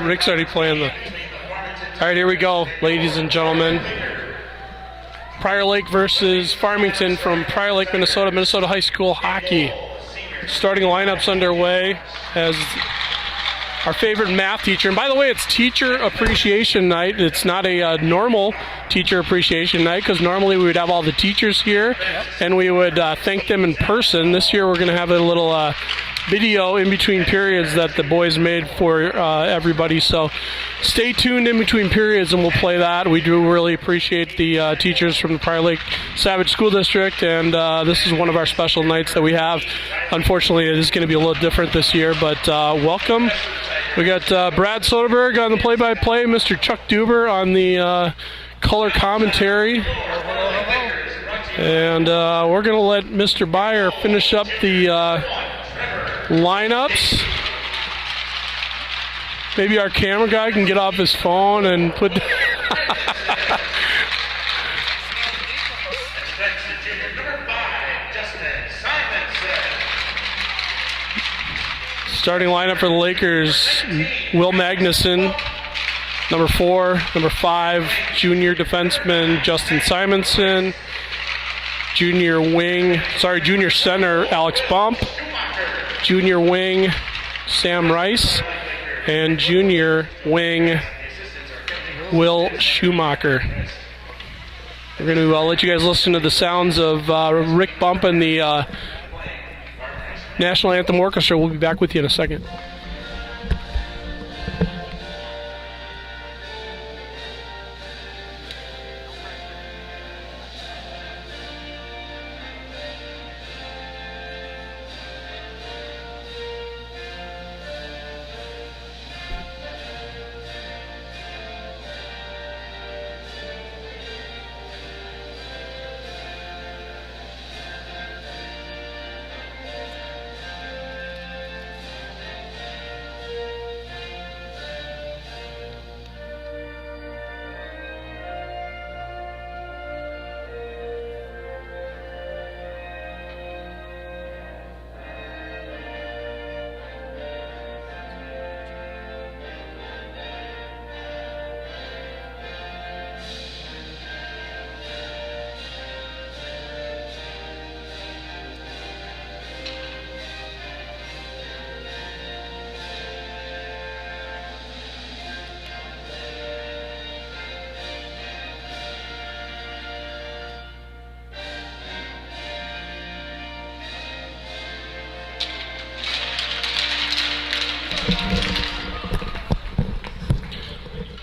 Rick's already playing the... All right, here we go, ladies and gentlemen. Prior Lake versus Farmington from Prior Lake, Minnesota, Minnesota High School hockey. Starting lineups underway as our favorite math teacher. And by the way, it's Teacher Appreciation Night. It's not a normal Teacher Appreciation Night because normally we would have all the teachers here and we would thank them in person. This year we're going to have a little video in between periods that the boys made for everybody. So stay tuned in between periods and we'll play that. We do really appreciate the teachers from the Prior Lake Savage School District, and this is one of our special nights that we have. Unfortunately, it is going to be a little different this year, but welcome. We got Brad Soderberg on the play-by-play, Mr. Chuck Duber on the color commentary. And we're going to let Mr. Byer finish up the lineups. Maybe our camera guy can get off his phone and put... Starting lineup for the Lakers, Will Magnuson, number 4, number 5, junior defenseman Justin Simonson, junior center Alex Bump, junior wing Sam Rice, and junior wing Will Schumacher. We're going to let you guys listen to the sounds of Rick Bump and the National Anthem Orchestra. We'll be back with you in a second.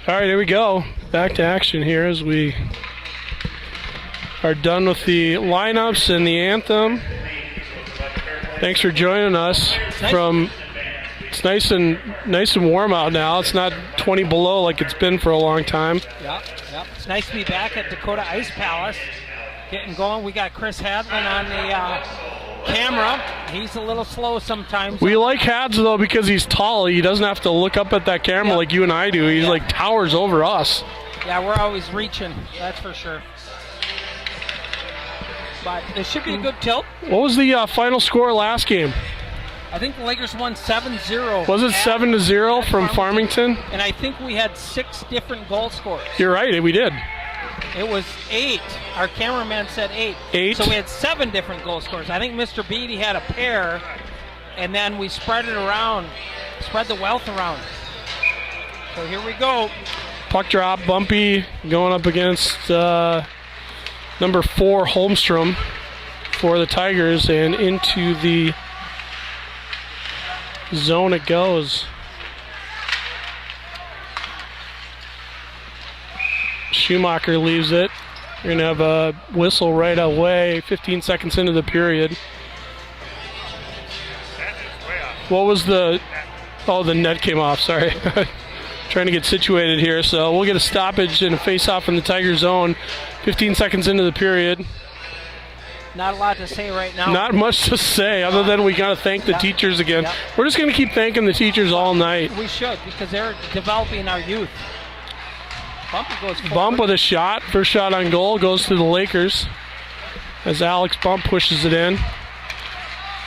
All right, here we go. Back to action here as we are done with the lineups and the anthem. Thanks for joining us. It's nice and warm out now. It's not 20 below like it's been for a long time. Yep. It's nice to be back at Dakota Ice Palace, getting going. We got Chris Hadlin on the camera. He's a little slow sometimes. We like Hads, though, because he's tall. He doesn't have to look up at that camera like you and I do. He like towers over us. Yeah, we're always reaching, that's for sure. But it should be a good tilt. What was the final score last game? I think the Lakers won 7-0. Was it 7-0 from Farmington? And I think we had 6 different goal scorers. You're right, we did. It was 8. Our cameraman said 8. So we had 7 different goal scorers. I think Mr. Beatty had a pair, and then we spread it around, spread the wealth around. So here we go. Puck drop, Bumpy going up against number 4, Holmstrom for the Tigers, and into the zone it goes. Schumacher leaves it. We're going to have a whistle right away, 15 seconds into the period. What was the... Oh, the net came off, sorry. Trying to get situated here, so we'll get a stoppage and a face-off in the Tiger zone. 15 seconds into the period. Not a lot to say right now. Not much to say, other than we got to thank the teachers again. Yep. We're just going to keep thanking the teachers all night. We should, because they're developing our youth. Bump with a shot. First shot on goal goes to the Lakers as Alex Bump pushes it in.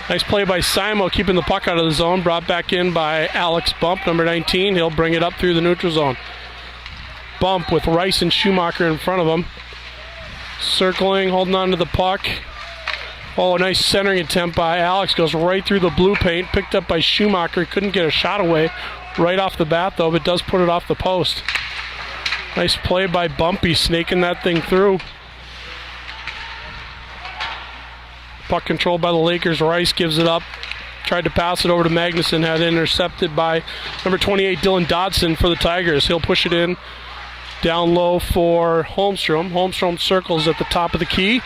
Nice play by Simo, keeping the puck out of the zone. Brought back in by Alex Bump, number 19. He'll bring it up through the neutral zone. Bump with Rice and Schumacher in front of him. Circling, holding on to the puck. Oh, a nice centering attempt by Alex. Goes right through the blue paint. Picked up by Schumacher. Couldn't get a shot away right off the bat, though, but does put it off the post. Nice play by Bumpy, snaking that thing through. Puck controlled by the Lakers. Rice gives it up. Tried to pass it over to Magnuson. Had it intercepted by number 28, Dylan Dodson, for the Tigers. He'll push it in down low for Holmstrom. Holmstrom circles at the top of the key.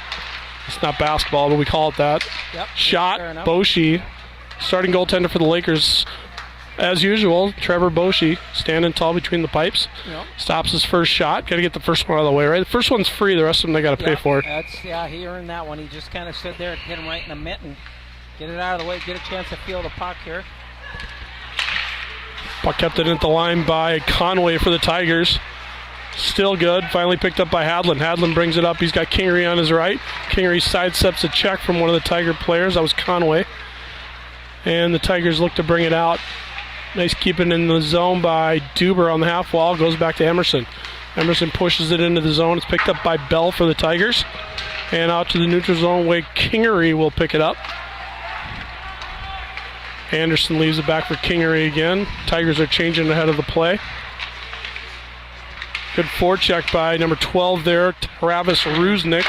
It's not basketball, but we call it that. Yep, shot, Boshi, starting goaltender for the Lakers. As usual, Trevor Boshi standing tall between the pipes. Yep. Stops his first shot. Got to get the first one out of the way, right? The first one's free. The rest of them they got to pay for. He earned that one. He just kind of stood there and hit him right in the mitt and get it out of the way. Get a chance to feel the puck here. Puck kept it at the line by Conway for the Tigers. Still good. Finally picked up by Hadlin. Hadlin brings it up. He's got Kingery on his right. Kingery sidesteps a check from one of the Tiger players. That was Conway. And the Tigers look to bring it out. Nice keeping in the zone by Duber on the half wall. Goes back to Emerson. Emerson pushes it into the zone. It's picked up by Bell for the Tigers. And out to the neutral zone where Kingery will pick it up. Anderson leaves it back for Kingery again. Tigers are changing ahead of the play. Good forecheck by number 12 there, Travis Rusink.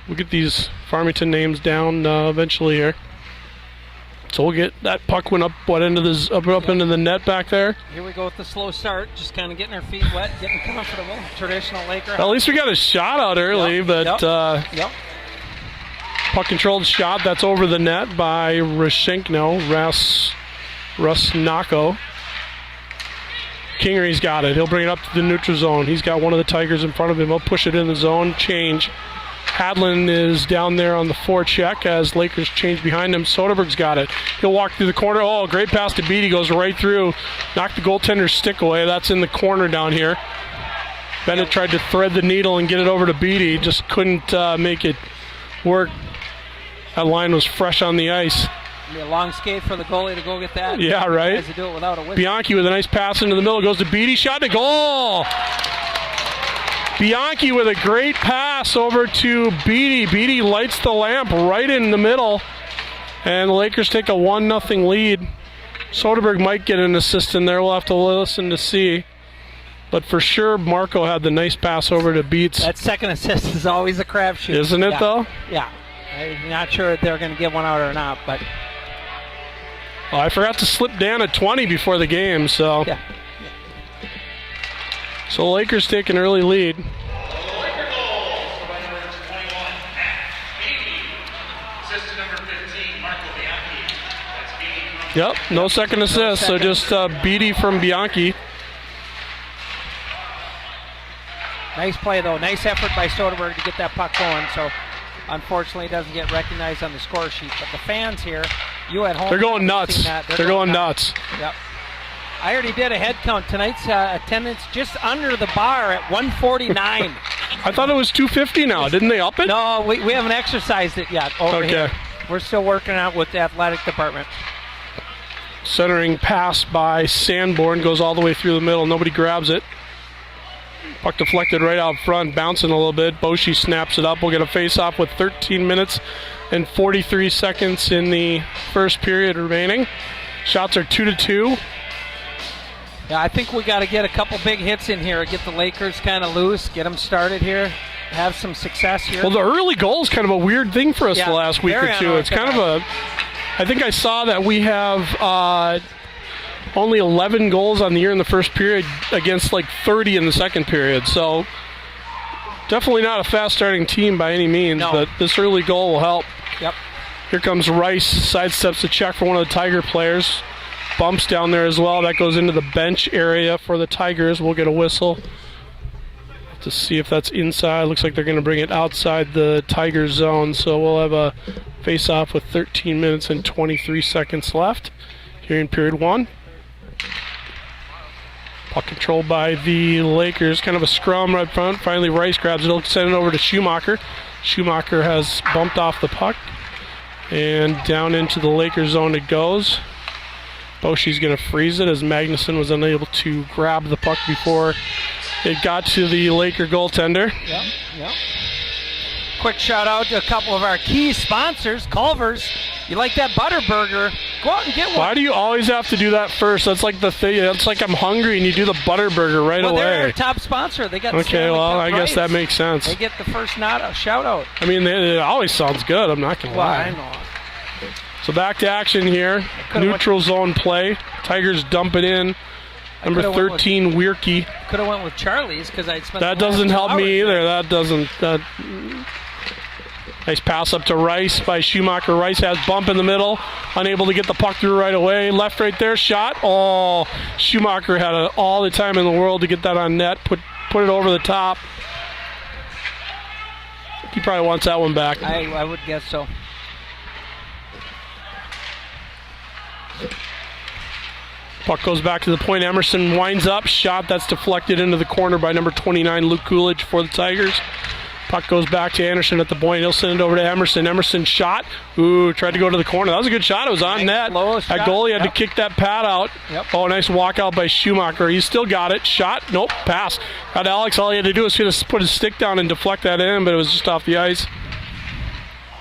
We'll get these Farmington names down eventually here. So we'll get that puck went up into the net back there. Here we go with the slow start, just kind of getting our feet wet, getting comfortable. Traditional Laker. Well, at least we got a shot out early, puck controlled shot that's over the net by Rusnako. Kingery's got it. He'll bring it up to the neutral zone. He's got one of the Tigers in front of him. He'll push it in the zone, change. Hadlin is down there on the forecheck as Lakers change behind him. Soderberg's got it. He'll walk through the corner. Oh, great pass to Beatty. Goes right through. Knocked the goaltender's stick away. That's in the corner down here. Bennett tried to thread the needle and get it over to Beatty. Just couldn't make it work. That line was fresh on the ice. Be a long skate for the goalie to go get that. Yeah, right. To do it without a whistle. Bianchi with a nice pass into the middle. Goes to Beatty. Shot to goal. Bianchi with a great pass over to Beatty. Beatty lights the lamp right in the middle. And the Lakers take a 1-0 lead. Soderberg might get an assist in there. We'll have to listen to see. But for sure, Marco had the nice pass over to Beats. That second assist is always a crapshoot. Isn't it, though? Yeah. I'm not sure if they're going to give one out or not, but... Oh, I forgot to slip Dan a 20 before the game, so... Yeah. So the Lakers take an early lead. Yep, no second assist, so just Beatty from Bianchi. Nice play, though. Nice effort by Soderberg to get that puck going, so unfortunately it doesn't get recognized on the score sheet. But the fans here, you at home... They're going nuts. They're going nuts. Yep. I already did a head count. Tonight's attendance just under the bar at 149. I thought it was 250 now. Didn't they up it? No, we haven't exercised it yet over here. We're still working out with the athletic department. Centering pass by Sanborn goes all the way through the middle. Nobody grabs it. Puck deflected right out front, bouncing a little bit. Boshi snaps it up. We'll get a face-off with 13 minutes and 43 seconds in the first period remaining. Shots are 2-2. Yeah, I think we got to get a couple big hits in here, get the Lakers kind of loose, get them started here, have some success here. Well, the early goal is kind of a weird thing for us the last week or two. It's kind of I think I saw that we have only 11 goals on the year in the first period against like 30 in the second period. So definitely not a fast-starting team by any means, but this early goal will help. Yep. Here comes Rice, sidesteps a check for one of the Tiger players. Bumps down there as well. That goes into the bench area for the Tigers. We'll get a whistle to see if that's inside. Looks like they're going to bring it outside the Tiger zone. So we'll have a face-off with 13 minutes and 23 seconds left here in period one. Puck controlled by the Lakers. Kind of a scrum right front. Finally, Rice grabs it. He'll send it over to Schumacher. Schumacher has bumped off the puck. And down into the Lakers zone it goes. Boshi's going to freeze it as Magnuson was unable to grab the puck before it got to the Laker goaltender. Yep. Quick shout out to a couple of our key sponsors. Culver's, you like that butter burger? Go out and get one. Why do you always have to do that first? That's like the thing. It's like I'm hungry and you do the butter burger right away. They're our top sponsor. They got okay. Well, I guess that makes sense. They get the first shout out. I mean, it always sounds good. I'm not gonna lie. I know. So back to action here. Neutral zone play. Tigers dump it in. Number 13, Weirkey. Could have went with Charlie's because I'd spent. That doesn't help me either. That doesn't. Nice pass up to Rice by Schumacher. Rice has bump in the middle. Unable to get the puck through right away. Left right there. Shot. Oh, Schumacher had all the time in the world to get that on net. Put it over the top. He probably wants that one back. I would guess so. Puck goes back to the point. Emerson winds up. Shot that's deflected into the corner by number 29, Luke Coolidge for the Tigers. Puck goes back to Anderson at the point. He'll send it over to Emerson. Emerson shot. Ooh, tried to go to the corner. That was a good shot. It was on net. That goalie had to kick that pad out. Yep. Oh, nice walkout by Schumacher. He's still got it. Shot. Nope. Pass. Got Alex. All he had to do was just put his stick down and deflect that in, but it was just off the ice.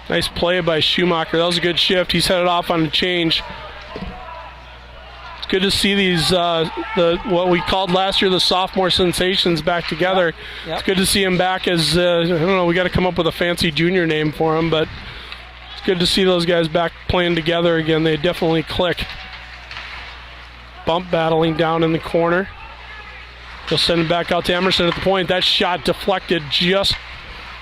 Nice play by Schumacher. That was a good shift. He's headed off on the change. It's good to see these, what we called last year the sophomore sensations back together. Yep. It's good to see him back as, I don't know, we got to come up with a fancy junior name for him, but it's good to see those guys back playing together again. They definitely click. Bump battling down in the corner. He'll send it back out to Emerson at the point. That shot deflected just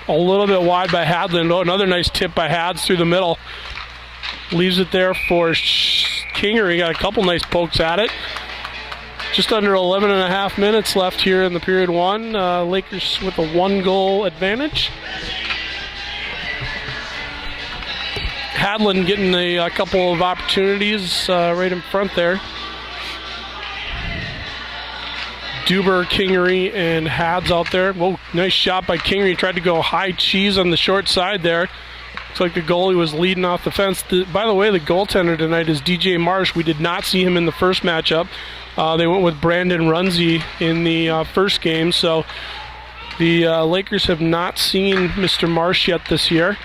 a little bit wide by Hadlin. Oh, another nice tip by Hads through the middle. Leaves it there for Kinger. He got a couple nice pokes at it. Just under 11 and a half minutes left here in the period one. Lakers with a 1-goal advantage. Hadlin getting a couple of opportunities right in front there. Duber, Kingery, and Hads out there. Whoa, nice shot by Kingery. Tried to go high cheese on the short side there. Looks like the goalie was leading off the fence. By the way, the goaltender tonight is DJ Marsh. We did not see him in the first matchup. They went with Brandon Runze in the first game, so the Lakers have not seen Mr. Marsh yet this year.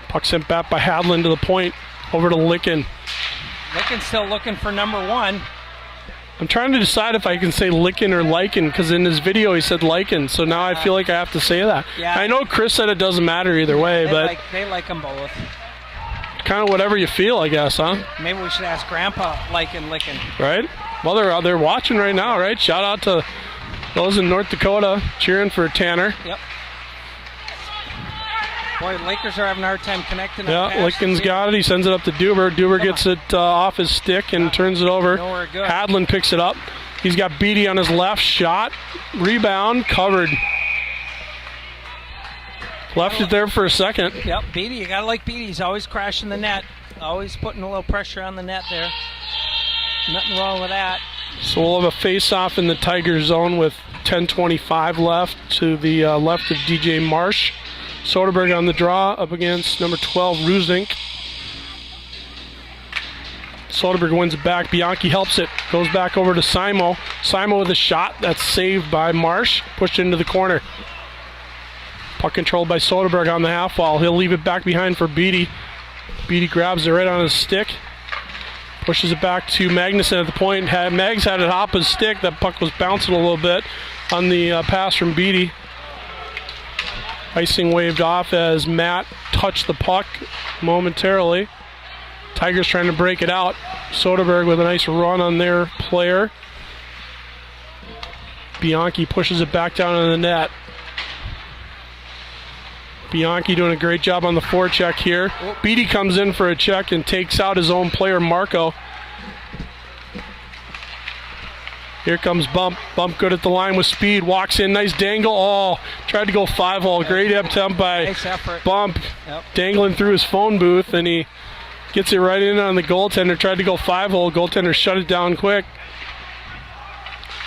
Puck sent back by Hadlin to the point, over to Licken. Licken's still looking for number one. I'm trying to decide if I can say Licken or Lycan, because in his video he said Lycan, so now I feel like I have to say that. Yeah. I know Chris said it doesn't matter either way, but they like them both. Kind of whatever you feel, I guess, huh? Maybe we should ask Grandpa Lycan. Right? Well, they're watching right now, right? Shout out to those in North Dakota cheering for Tanner. Yep. Boy, the Lakers are having a hard time connecting. Yeah, Licken's got it. He sends it up to Duber. Duber gets it off his stick and turns it over. Nowhere good. Hadlin picks it up. He's got Beatty on his left. Shot. Rebound. Covered. Left it there for a second. Yep, Beatty. You got to like Beatty. He's always crashing the net. Always putting a little pressure on the net there. Nothing wrong with that. So we'll have a face-off in the Tiger zone with 10:25 left to the left of DJ Marsh. Soderberg on the draw up against number 12, Ruzink. Soderberg wins it back. Bianchi helps it. Goes back over to Simo. Simo with a shot. That's saved by Marsh. Pushed into the corner. Puck controlled by Soderberg on the half wall. He'll leave it back behind for Beatty. Beatty grabs it right on his stick. Pushes it back to Magnuson at the point. Mags had it hop his stick. That puck was bouncing a little bit on the pass from Beatty. Icing waved off as Matt touched the puck momentarily. Tigers trying to break it out. Soderberg with a nice run on their player. Bianchi pushes it back down in the net. Bianchi doing a great job on the forecheck here. Beatty comes in for a check and takes out his own player, Marco. Here comes Bump. Bump good at the line with speed. Walks in. Nice dangle. Oh, tried to go 5-hole. Great attempt by nice effort. Bump. Yep. Dangling through his phone booth, and he gets it right in on the goaltender. Tried to go 5-hole. Goaltender shut it down quick.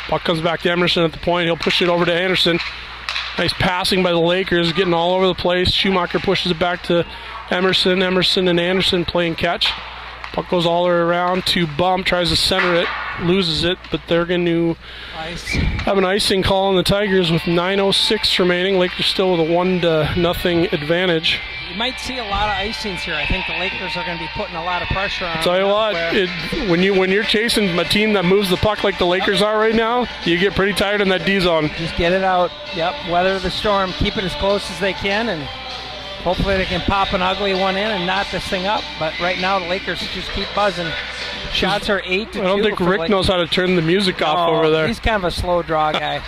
Puck comes back to Emerson at the point. He'll push it over to Anderson. Nice passing by the Lakers, getting all over the place. Schumacher pushes it back to Emerson. Emerson and Anderson playing catch. Puck goes all the way around to Bump, tries to center it, loses it, but they're going to have an icing call on the Tigers with 9:06 remaining. Lakers still with a 1-0 advantage. You might see a lot of icings here. I think the Lakers are going to be putting a lot of pressure on. Tell you what, when you're chasing a team that moves the puck like the Lakers are right now, you get pretty tired in that D zone. Just get it out. Yep, weather the storm, keep it as close as they can, and hopefully they can pop an ugly one in and knot this thing up. But right now the Lakers just keep buzzing. Shots are 8-2. I don't think Rick knows how to turn the music off over there. He's kind of a slow draw guy.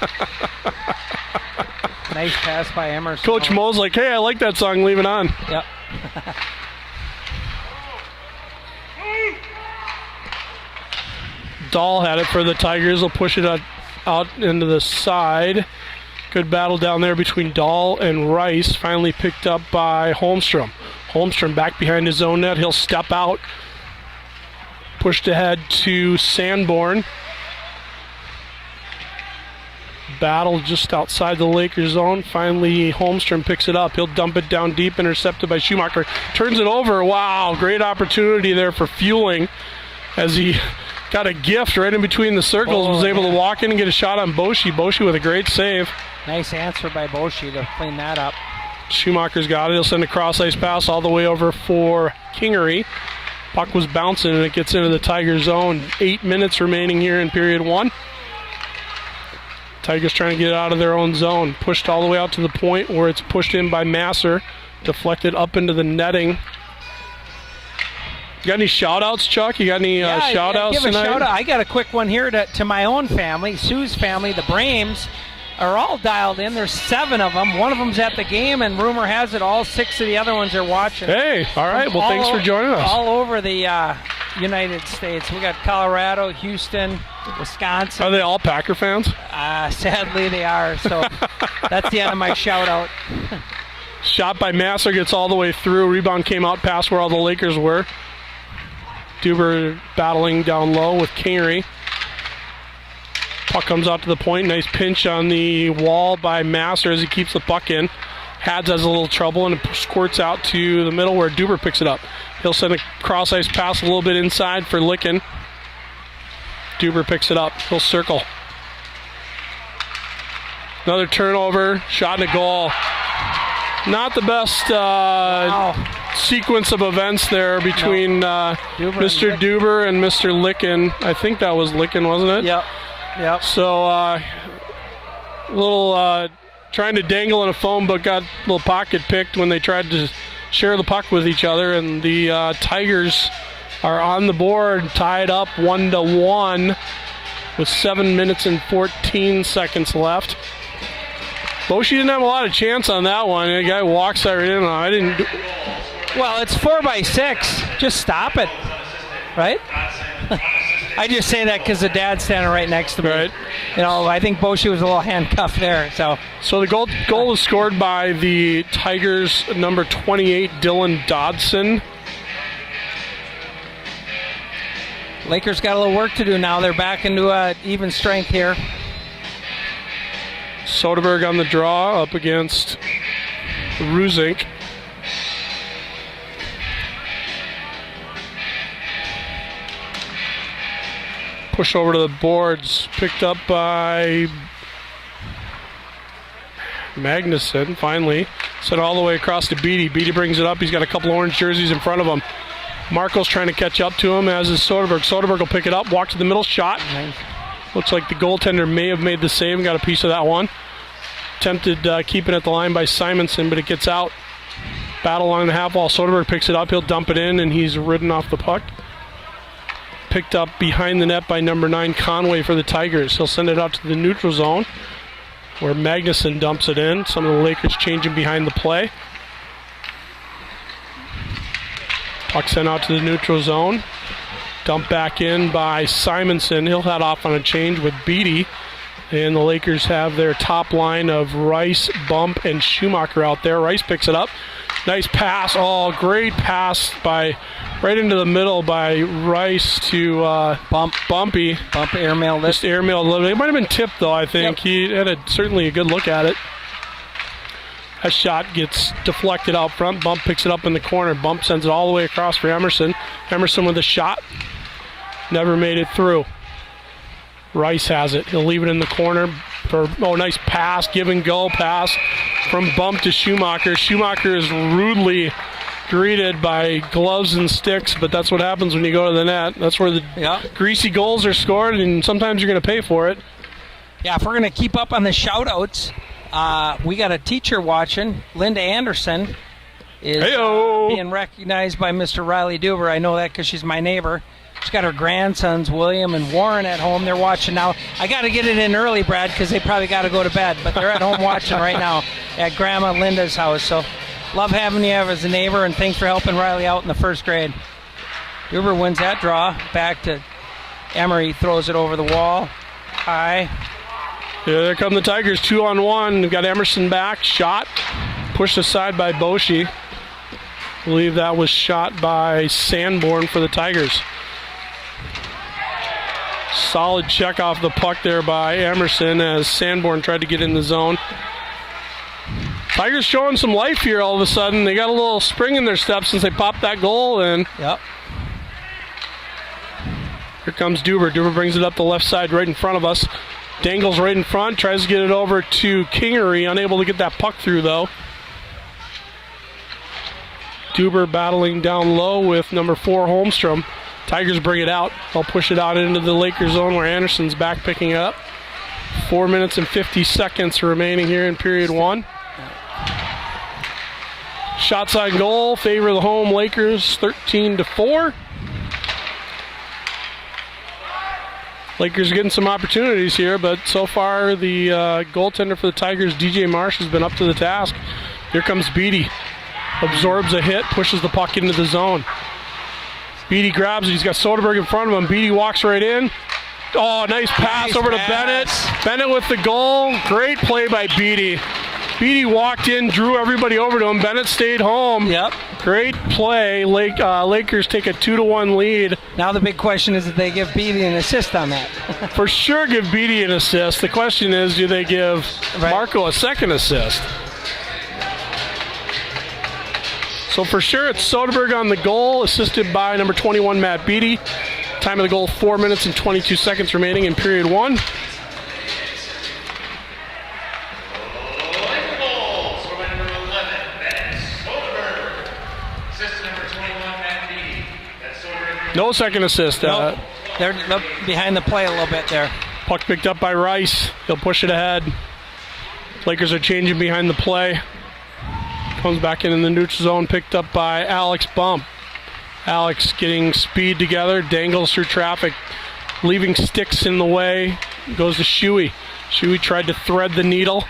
Nice pass by Emerson. Coach Mo's like, hey, I like that song, leave it on. Yep. Dahl had it for the Tigers. They'll push it out into the side. Good battle down there between Dahl and Rice. Finally picked up by Holmstrom. Holmstrom back behind his own net. He'll step out. Pushed ahead to Sanborn. Battle just outside the Lakers zone. Finally, Holmstrom picks it up. He'll dump it down deep, intercepted by Schumacher. Turns it over. Wow, great opportunity there for Fueling as he got a gift right in between the circles. Was able to walk in and get a shot on Boshi. Boshi with a great save. Nice answer by Boshi to clean that up. Schumacher's got it. He'll send a cross-ice pass all the way over for Kingery. Puck was bouncing and it gets into the Tiger zone. 8 minutes remaining here in period 1. Tigers trying to get it out of their own zone. Pushed all the way out to the point where it's pushed in by Masser. Deflected up into the netting. You got any shout-outs, Chuck? You got any shout-outs tonight? Shout-out. I got a quick one here to my own family, Sue's family. The Brames are all dialed in. There's 7 of them. One of them's at the game, and rumor has it all 6 of the other ones are watching. Hey, all right. Well, thanks for joining us. All over the United States. We got Colorado, Houston, Wisconsin. Are they all Packer fans? Sadly, they are. So that's the end of my shout-out. Shot by Masser gets all the way through. Rebound came out past where all the Lakers were. Duber battling down low with Kingery. Puck comes out to the point. Nice pinch on the wall by Masser as he keeps the puck in. Hads has a little trouble and it squirts out to the middle where Duber picks it up. He'll send a cross-ice pass a little bit inside for Licken. Duber picks it up. He'll circle. Another turnover. Shot and a goal. Not the best sequence of events there between Mr. Duber and Mr. Licken. I think that was Licken, wasn't it? Yep. So a little trying to dangle in a phone, but got a little pocket picked when they tried to share the puck with each other. And the Tigers are on the board, tied up 1-1 with 7 minutes and 14 seconds left. Boshi didn't have a lot of chance on that one. The guy walks right in. Well, it's 4x6. Just stop it, right? I just say that because the dad's standing right next to me. Right. You know, I think Boshi was a little handcuffed there. So the goal was scored by the Tigers' number 28, Dylan Dodson. Lakers got a little work to do now. They're back into even strength here. Soderberg on the draw up against Ruzink. Push over to the boards. Picked up by Magnuson, finally. Sent all the way across to Beatty. Beatty brings it up. He's got a couple orange jerseys in front of him. Marco's trying to catch up to him, as is Soderberg. Soderberg will pick it up, walk to the middle, shot. Nice. Looks like the goaltender may have made the save and got a piece of that one. Attempted keeping at the line by Simonson, but it gets out. Battle along the half wall. Soderberg picks it up. He'll dump it in, and he's ridden off the puck. Picked up behind the net by number 9, Conway for the Tigers. He'll send it out to the neutral zone where Magnuson dumps it in. Some of the Lakers changing behind the play. Puck sent out to the neutral zone. Dumped back in by Simonson. He'll head off on a change with Beatty. And the Lakers have their top line of Rice, Bump, and Schumacher out there. Rice picks it up. Nice pass. Oh, great pass by right into the middle by Rice to Bumpy. Bump airmailed it. Just airmailed a little bit. It might have been tipped, though, I think. Yep. He had certainly a good look at it. That shot gets deflected out front. Bump picks it up in the corner. Bump sends it all the way across for Emerson. Emerson with a shot. Never made it through. Rice has it. He'll leave it in the corner for, nice pass, give and go pass from Bump to Schumacher. Schumacher is rudely greeted by gloves and sticks, but that's what happens when you go to the net. That's where the greasy goals are scored, and sometimes you're going to pay for it. Yeah, if we're going to keep up on the shout-outs, we got a teacher watching. Linda Anderson is being recognized by Mr. Riley Duber. I know that because she's my neighbor. She's got her grandsons, William and Warren, at home. They're watching now. I got to get it in early, Brad, because they probably got to go to bed. But they're at home watching right now at Grandma Linda's house. So love having you as a neighbor, and thanks for helping Riley out in the first grade. Duber wins that draw. Back to Emery, throws it over the wall. High. Yeah, there come the Tigers, 2-on-1. They've got Emerson back. Shot. Pushed aside by Boshi. I believe that was shot by Sanborn for the Tigers. Solid check off the puck there by Emerson as Sanborn tried to get in the zone. Tigers showing some life here all of a sudden. They got a little spring in their step since they popped that goal in. Yep. Here comes Duber. Duber brings it up the left side right in front of us. Dangles right in front. Tries to get it over to Kingery. Unable to get that puck through though. Duber battling down low with number 4 Holmstrom. Tigers bring it out. They'll push it out into the Lakers zone where Anderson's back picking it up. 4 minutes and 50 seconds remaining here in period 1. Shot side goal, favor the home Lakers 13-4. Lakers getting some opportunities here, but so far the goaltender for the Tigers, DJ Marsh, has been up to the task. Here comes Beatty. Absorbs a hit, pushes the puck into the zone. Beatty grabs it. He's got Soderberg in front of him. Beatty walks right in. Oh, nice pass over to Bennett. Bennett with the goal. Great play by Beatty. Beatty walked in, drew everybody over to him. Bennett stayed home. Yep. Great play. Lakers take a 2-1 lead. Now the big question is, if they give Beatty an assist on that. For sure give Beatty an assist. The question is, do they give Marco a second assist? So for sure it's Soderberg on the goal, assisted by number 21, Matt Beatty. Time of the goal, 4 minutes and 22 seconds remaining in period 1. No second assist. Nope. They're behind the play a little bit there. Puck picked up by Rice. He'll push it ahead. Lakers are changing behind the play. Comes back in the neutral zone, picked up by Alex Bump. Alex getting speed together, dangles through traffic, leaving sticks in the way. Goes to Shuey. Shuey tried to thread the needle.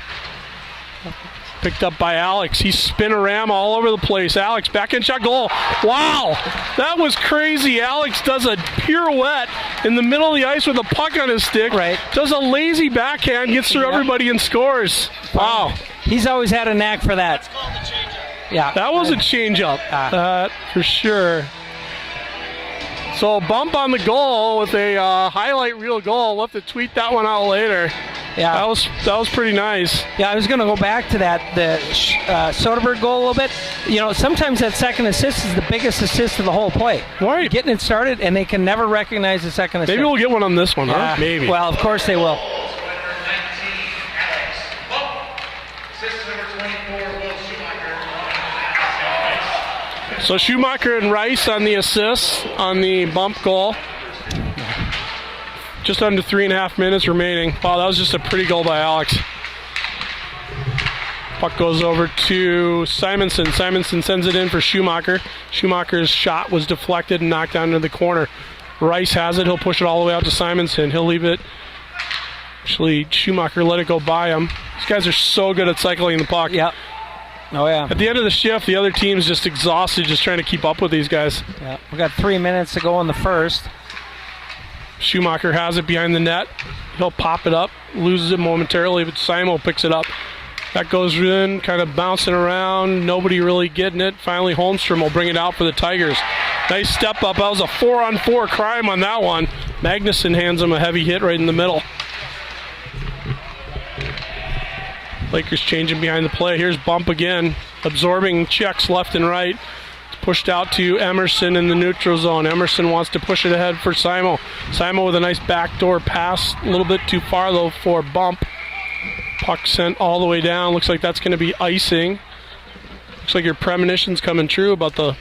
Picked up by Alex. He's spinorama all over the place. Alex, backhand shot, goal. Wow, that was crazy. Alex does a pirouette in the middle of the ice with a puck on his stick. Right. Does a lazy backhand, gets through everybody and scores. Wow. He's always had a knack for that. Yeah. That was a change-up, for sure. So Bump on the goal with a highlight reel goal. We'll have to tweet that one out later. Yeah, that was pretty nice. Yeah, I was going to go back to that, the Soderberg goal a little bit. You know, sometimes that second assist is the biggest assist of the whole play. Right. Getting it started, and they can never recognize the second assist. Maybe we'll get one on this one, huh? Maybe. Well, of course they will. So Schumacher and Rice on the assists on the Bump goal. Just under 3.5 minutes remaining. Wow, that was just a pretty goal by Alex. Puck goes over to Simonson. Simonson sends it in for Schumacher. Schumacher's shot was deflected and knocked down into the corner. Rice has it. He'll push it all the way out to Simonson. He'll leave it. Actually, Schumacher let it go by him. These guys are so good at cycling the puck. Yeah. Oh, yeah. At the end of the shift, the other team's just exhausted just trying to keep up with these guys. Yeah. We got 3 minutes to go in the first. Schumacher has it behind the net. He'll pop it up, loses it momentarily, but Simo picks it up. That goes in, kind of bouncing around, nobody really getting it. Finally, Holmstrom will bring it out for the Tigers. Nice step up. That was a 4-on-4 crime on that one. Magnuson hands him a heavy hit right in the middle. Lakers changing behind the play. Here's Bump again, absorbing checks left and right. It's pushed out to Emerson in the neutral zone. Emerson wants to push it ahead for Simo. Simo with a nice backdoor pass, a little bit too far though for Bump. Puck sent all the way down. Looks like that's going to be icing. Looks like your premonition's coming true about the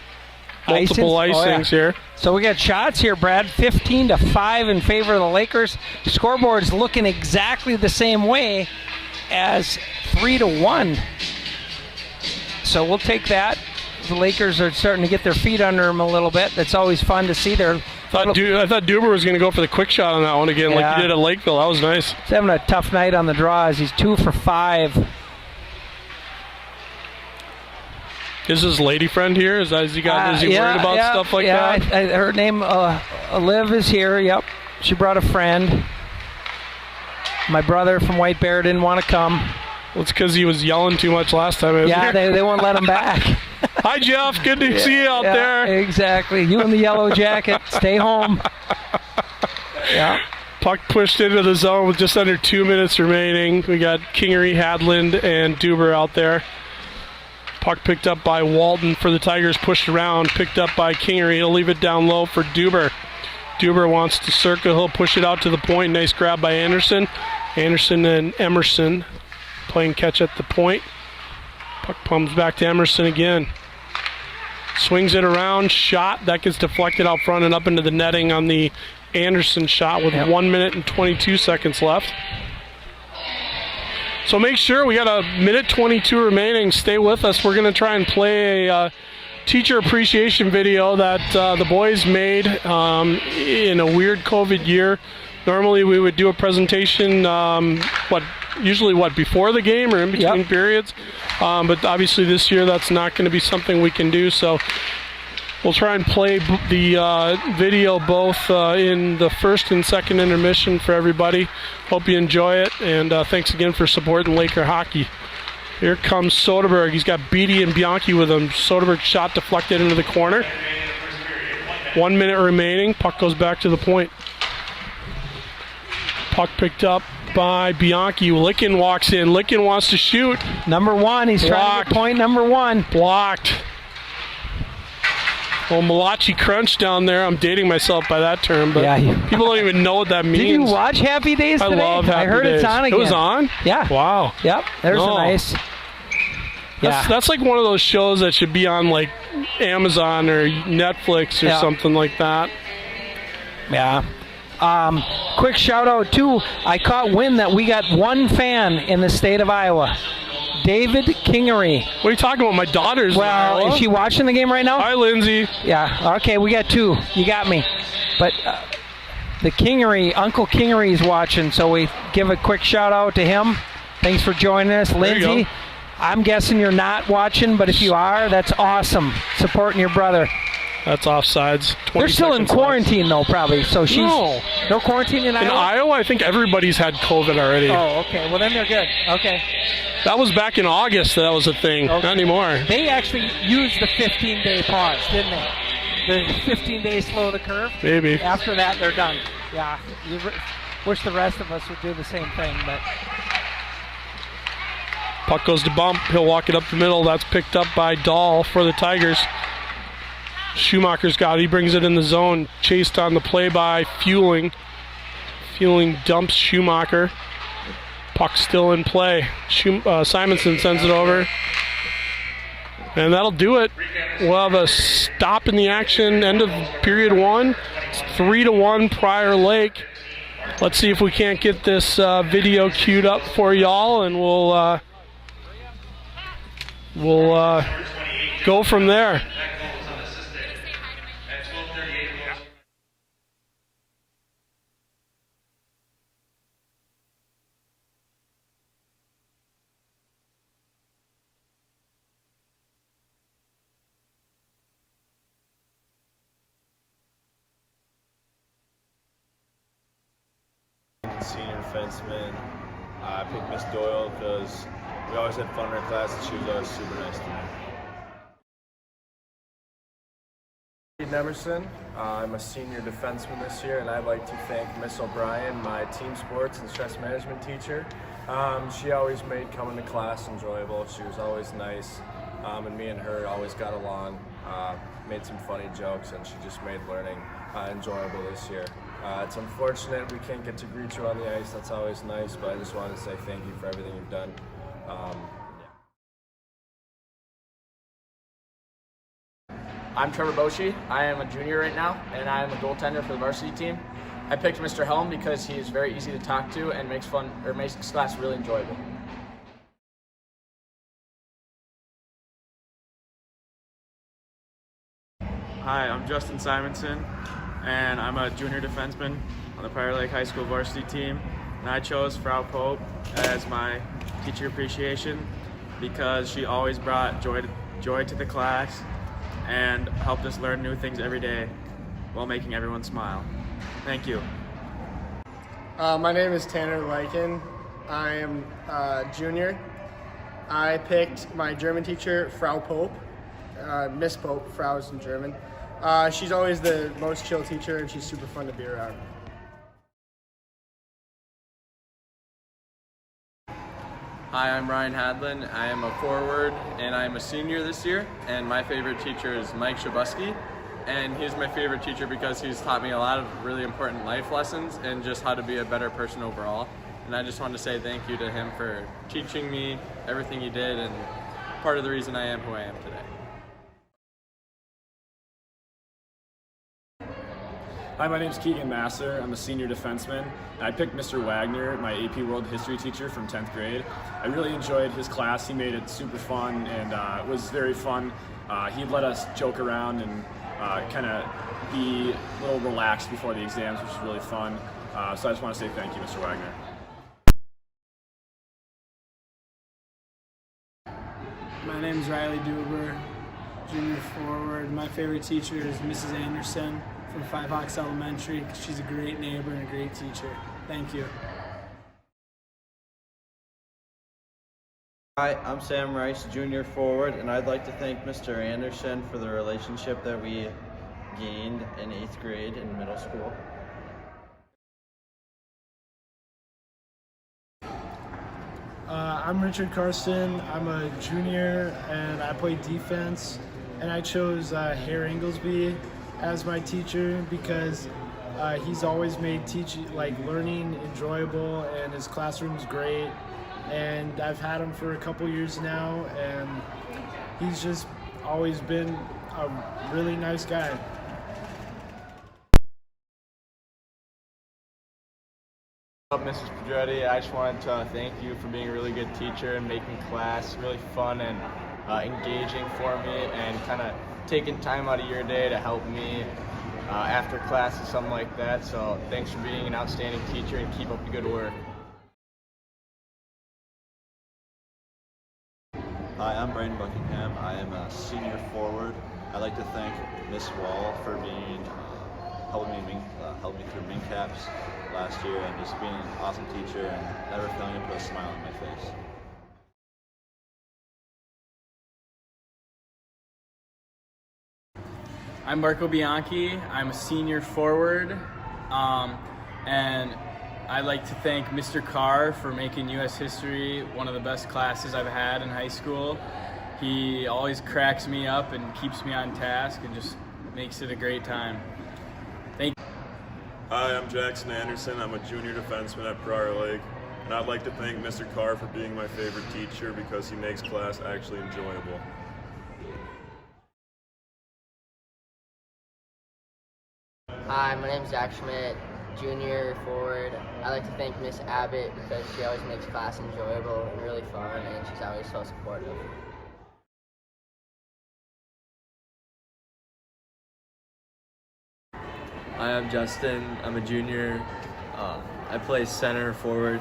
multiple icings here. So we got shots here, Brad. 15-5 in favor of the Lakers. Scoreboard's looking exactly the same way as 3-1. So we'll take that. The Lakers are starting to get their feet under them a little bit. That's always fun to see. I thought Duber was going to go for the quick shot on that one again, like he did at Lakeville. That was nice. He's having a tough night on the draws. He's 2 for 5. Is his lady friend here? Is he worried about stuff like that? Her name, Liv, is here. Yep. She brought a friend. My brother from White Bear didn't want to come. Well, it's because he was yelling too much last time. They won't let him back. Hi, Jeff. Good to see you out there. Exactly. You in the yellow jacket. Stay home. Yeah. Puck pushed into the zone with just under 2 minutes remaining. We got Kingery, Hadlin, and Duber out there. Puck picked up by Walton for the Tigers, pushed around, picked up by Kingery. He'll leave it down low for Duber. Duber wants to circle. He'll push it out to the point. Nice grab by Anderson. Anderson and Emerson playing catch at the point. Puck comes back to Emerson again. Swings it around, shot. That gets deflected out front and up into the netting on the Anderson shot with 1 minute and 22 seconds left. So make sure, we got a minute 22 remaining. Stay with us. We're going to try and play a teacher appreciation video that the boys made in a weird COVID year. Normally we would do a presentation, usually before the game or in between periods. But obviously this year that's not going to be something we can do. So we'll try and play the video both in the first and second intermission for everybody. Hope you enjoy it, and thanks again for supporting Laker hockey. Here comes Soderberg. He's got Beatty and Bianchi with him. Soderberg shot deflected into the corner. 1 minute remaining. Puck goes back to the point. Puck picked up by Bianchi. Licken walks in. Licken wants to shoot. Number 1. He's trying to get point number 1. Blocked. Well, Malachi Crunch down there. I'm dating myself by that term, but people don't even know what that means. Did you watch Happy Days today? I love Happy Days. I heard it's on again. It was on? Yeah. Wow. Yep. There's a nice. That's like one of those shows that should be on like Amazon or Netflix or something like that. Yeah. Quick shout out too. I caught wind that we got one fan in the state of Iowa. David Kingery. What are you talking about? My daughter's Well, is she watching the game right now? Hi, Lindsay. Yeah. Okay, we got 2. You got me. But the Kingery, Uncle Kingery's watching, so we give a quick shout out to him. Thanks for joining us, Lindsay. I'm guessing you're not watching, but if you are, that's awesome. Supporting your brother. That's offsides. They're still in quarantine, though, probably. So she's no quarantine in Iowa? In Iowa, I think everybody's had COVID already. Oh, okay. Well, then they're good. Okay. That was back in August. That was a thing. Okay. Not anymore. They actually used the 15-day pause, didn't they? The 15 days slow the curve. Maybe. After that, they're done. Yeah. You wish the rest of us would do the same thing, but. Puck goes to Bump. He'll walk it up the middle. That's picked up by Dahl for the Tigers. Schumacher's got it. He brings it in the zone. Chased on the play by Fueling. Fueling dumps Schumacher. Puck still in play. Simonson sends it over. And that'll do it. We'll have a stop in the action. End of period 1. It's 3-1 Prior Lake. Let's see if we can't get this video queued up for y'all, and we'll go from there. Senior defenseman. I picked Miss Doyle because we always had fun in her class and she was always super nice to me. Keegan Emerson. I'm a senior defenseman this year, and I'd like to thank Miss O'Brien, my team sports and stress management teacher. She always made coming to class enjoyable. She was always nice, and me and her always got along, made some funny jokes, and she just made learning enjoyable this year. It's unfortunate we can't get to greet you on the ice. That's always nice, but I just wanted to say thank you for everything you've done. I'm Trevor Boshi. I am a junior right now, and I am a goaltender for the varsity team. I picked Mr. Helm because he is very easy to talk to and makes class really enjoyable. Hi, I'm Justin Simonson, and I'm a junior defenseman on the Prior Lake High School varsity team. And I chose Frau Pope as my teacher appreciation because she always brought joy to the class and helped us learn new things every day while making everyone smile. Thank you. My name is Tanner Lyken. I am a junior. I picked my German teacher, Frau Pope. Miss Pope, Frau is in German. She's always the most chill teacher, and she's super fun to be around. Hi, I'm Ryan Hadlin. I am a forward, and I'm a senior this year, and my favorite teacher is Mike Shabuski, and he's my favorite teacher because he's taught me a lot of really important life lessons and just how to be a better person overall. And I just want to say thank you to him for teaching me everything he did, and part of the reason I am who I am today. Hi, my name's Keegan Master. I'm a senior defenseman. I picked Mr. Wagner, my AP World History teacher from 10th grade. I really enjoyed his class. He made it super fun, and it was very fun. He'd let us joke around and kind of be a little relaxed before the exams, which was really fun. So I just want to say thank you, Mr. Wagner. My name is Riley Duber, junior forward. My favorite teacher is Mrs. Anderson from Five Hawks Elementary. She's a great neighbor and a great teacher. Thank you. Hi, I'm Sam Rice, junior forward, and I'd like to thank Mr. Anderson for the relationship that we gained in 8th grade and middle school. I'm Richard Carson. I'm a junior, and I play defense, and I chose Herr Inglesby as my teacher because he's always made learning enjoyable, and his classroom's great. And I've had him for a couple years now, and he's just always been a really nice guy. What's up, Mrs. Pedretti? I just wanted to thank you for being a really good teacher and making class really fun and engaging for me, and kind of taking time out of your day to help me after class or something like that. So thanks for being an outstanding teacher, and keep up the good work. Hi, I'm Brian Buckingham. I am a senior forward. I'd like to thank Miss Wall for helping me through Ming Caps last year, and just being an awesome teacher and never failing to put a smile on my face. I'm Marco Bianchi. I'm a senior forward, and I'd like to thank Mr. Carr for making U.S. history one of the best classes I've had in high school. He always cracks me up and keeps me on task and just makes it a great time. Thank you. Hi, I'm Jackson Anderson. I'm a junior defenseman at Prior Lake, and I'd like to thank Mr. Carr for being my favorite teacher because he makes class actually enjoyable. Hi, my name is Zach Schmidt, junior forward. I'd like to thank Miss Abbott because she always makes class enjoyable and really fun, and she's always so supportive. Hi, I'm Justin. I'm a junior. I play center forward,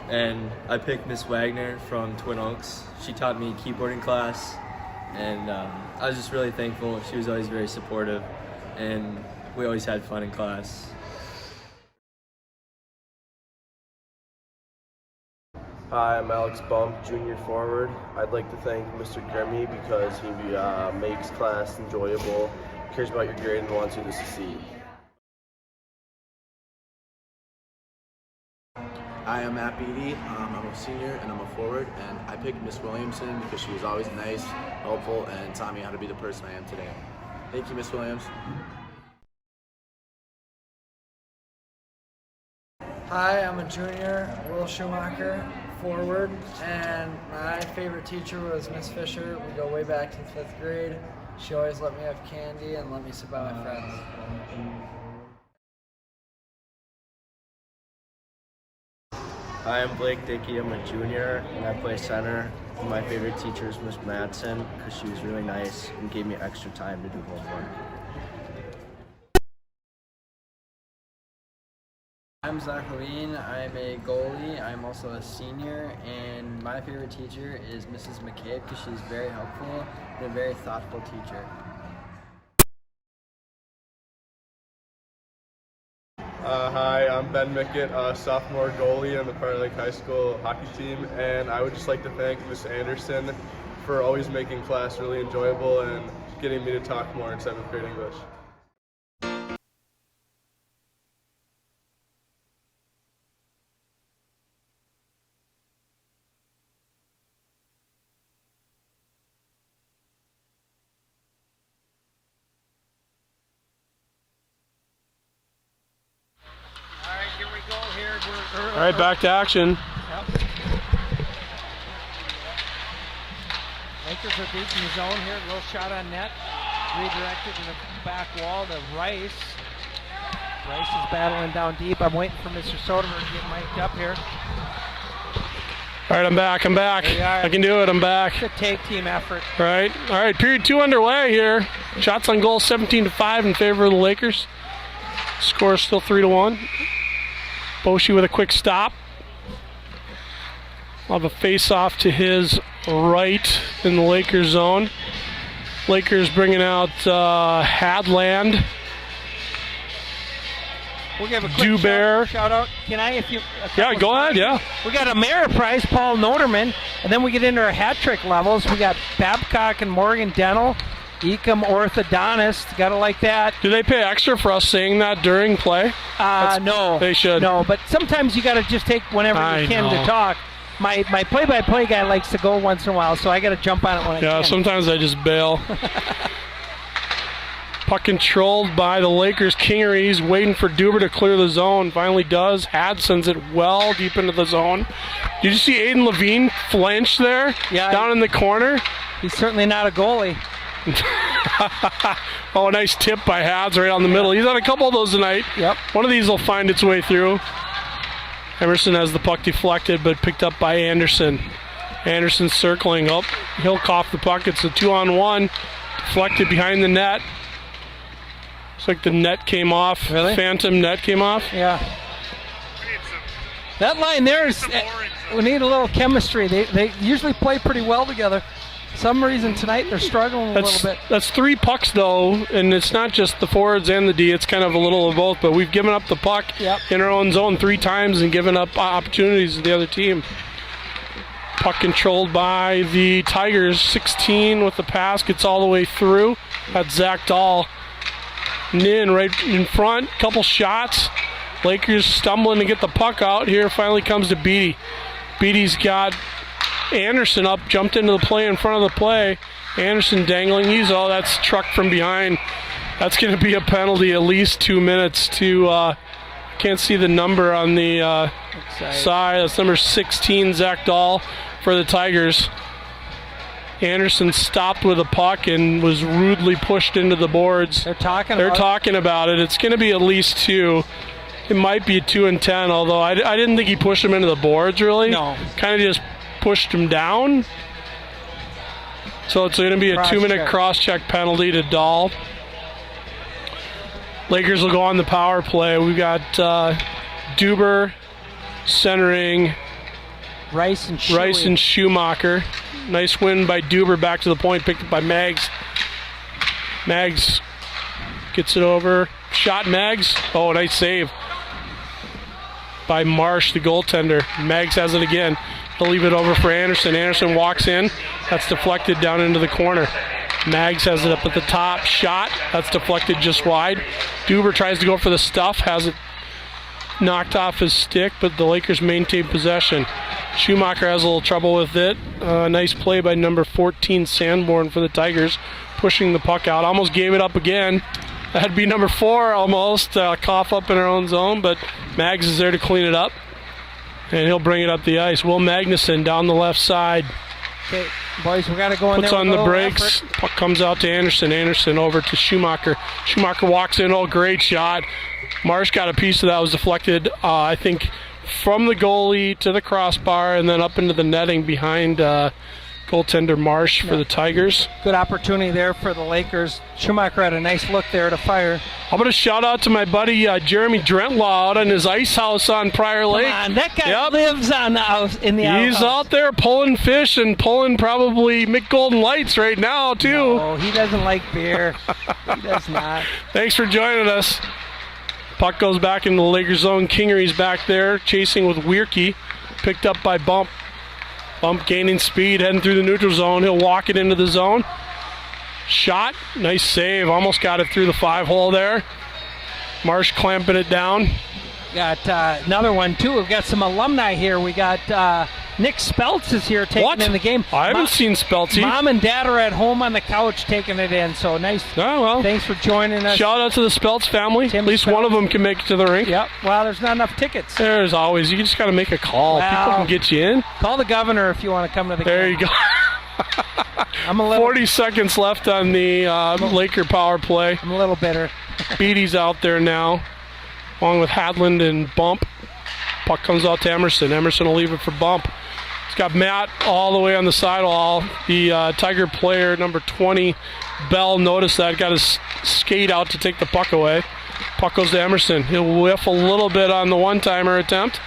and I picked Miss Wagner from Twin Oaks. She taught me keyboarding class, and I was just really thankful. She was always very supportive, and we always had fun in class. Hi, I'm Alex Bump, junior forward. I'd like to thank Mr. Grimmy because he makes class enjoyable cares about your grade and wants you to succeed. Hi, I'm Matt Beatty. I'm a senior and I'm a forward, and I picked Miss Williamson because she was always nice, helpful, and taught me how to be the person I am today. Thank you, Miss Williams. Hi, I'm a junior, Will Schumacher, forward, and my favorite teacher was Miss Fisher. We go way back to the 5th grade. She always let me have candy and let me sit by my friends. Hi, I'm Blake Dickey. I'm a junior and I play center. My favorite teacher is Miss Madsen because she was really nice and gave me extra time to do homework. I'm Zach Levine. I'm a goalie. I'm also a senior, and my favorite teacher is Mrs. Mickett because she's very helpful and a very thoughtful teacher. Hi, I'm Ben Mickett, sophomore goalie on the Prior Lake High School hockey team, and I would just like to thank Miss Anderson for always making class really enjoyable and getting me to talk more in 7th grade English. All right, back to action. Yep. Lakers are deep in the zone here. A little shot on net. Redirected to the back wall to Rice. Rice is battling down deep. I'm waiting for Mr. Soderberg to get mic'd up here. All right, I'm back. I can do it. I'm back. It's a tag team effort. All right, period 2 underway here. Shots on goal 17-5 in favor of the Lakers. Score is still 3-1. Boshi with a quick stop. We'll have a face-off to his right in the Lakers zone. Lakers bringing out Hadlin. We'll give a quick shout out. Can I, if you? Yeah, go ahead. Yeah. We got a merit prize, Paul Noterman, and then we get into our hat trick levels. We got Babcock and Morgan Dental, Ecom orthodontist. Gotta like that. Do they pay extra for us saying that during play? No. They should. No, but sometimes you gotta just take whenever you can to talk. My play-by-play guy likes to go once in a while, so I gotta jump on it when I can. Yeah, sometimes I just bail. Puck controlled by the Lakers. Kingery, he's waiting for Duber to clear the zone. Finally does. Had sends it well deep into the zone. Did you see Aiden Levine flinch there? Yeah. Down in the corner? He's certainly not a goalie. Oh, a nice tip by Hads right on the middle. He's had a couple of those tonight. Yep. One of these will find its way through. Emerson has the puck deflected, but picked up by Anderson. Anderson circling up. He'll cough the puck. It's a 2-on-1. Deflected behind the net. Looks like the net came off. Really? Phantom net came off. Yeah. That line there is. We need a little chemistry. They usually play pretty well together. Some reason tonight they're struggling a little bit. That's 3 pucks though, and it's not just the forwards and the D. It's kind of a little of both. But we've given up the puck in our own zone 3 times and given up opportunities to the other team. Puck controlled by the Tigers. 16 with the pass, gets all the way through. That's Zach Dahl. Nin right in front. Couple shots. Lakers stumbling to get the puck out here. Finally comes to Beatty. Beatty's got Anderson up, jumped into the play in front of the play. Anderson dangling. That's trucked from behind. That's going to be a penalty, at least 2 minutes to, can't see the number on the side. That's number 16, Zach Dahl for the Tigers. Anderson stopped with a puck and was rudely pushed into the boards. They're talking about it. It's going to be at least 2. It might be a 2 and 10, although I didn't think he pushed him into the boards, really. No. Kind of just pushed him down. So it's going to be a 2-minute cross-check penalty to Dahl. Lakers will go on the power play. We've got Duber centering Rice and Schumacher. Nice win by Duber, back to the point, picked up by Maggs. Maggs gets it over. Shot Maggs. Oh, nice save by Marsh, the goaltender. Maggs has it again. He'll leave it over for Anderson. Anderson walks in. That's deflected down into the corner. Maggs has it up at the top. Shot. That's deflected just wide. Duber tries to go for the stuff. Has it knocked off his stick, but the Lakers maintain possession. Schumacher has a little trouble with it. Nice play by number 14, Sanborn, for the Tigers, pushing the puck out. Almost gave it up again. That'd be number 4 almost. Cough up in our own zone, but Maggs is there to clean it up. And he'll bring it up the ice. Will Magnuson down the left side. Okay, boys, we got to go in Puts there. on the brakes. Puck comes out to Anderson. Anderson over to Schumacher. Schumacher walks in. Oh, great shot. Marsh got a piece of that. Was deflected, I think, from the goalie to the crossbar and then up into the netting behind goaltender Marsh for the Tigers. Good opportunity there for the Lakers. Schumacher had a nice look there to fire. How about a shout out to my buddy Jeremy Drentlaw out on his ice house on Prior Lake. Come on, that guy lives on the house, in the He's outhouse. out there pulling fish and pulling probably Mick Golden Lights right now too. No, he doesn't like beer. He does not. Thanks for joining us. Puck goes back into the Lakers zone. Kingery's back there chasing with Wierke. Picked up by Bump. Bump gaining speed, heading through the neutral zone. He'll walk it into the zone. Shot. Nice save. Almost got it through the 5-hole there. Marsh clamping it down. Got another one, too. We've got some alumni here. We got Nick Speltz is here taking in the game. I haven't seen Speltzy. Mom and Dad are at home on the couch taking it in, so nice. Oh, well. Thanks for joining us. Shout out to the Speltz family. At least one of them can make it to the rink. Yep. Well, there's not enough tickets. There's always. You just got to make a call. People can get you in. Call the governor if you want to come to the game. There you go. I'm a little 40 seconds left on the Laker power play. I'm a little bitter. Beatty's out there now, along with Hadlin and Bump. Puck comes out to Emerson. Emerson will leave it for Bump. He's got Matt all the way on the sidewall. The Tiger player, number 20, Bell, noticed that. Got his skate out to take the puck away. Puck goes to Emerson. He'll whiff a little bit on the one-timer attempt.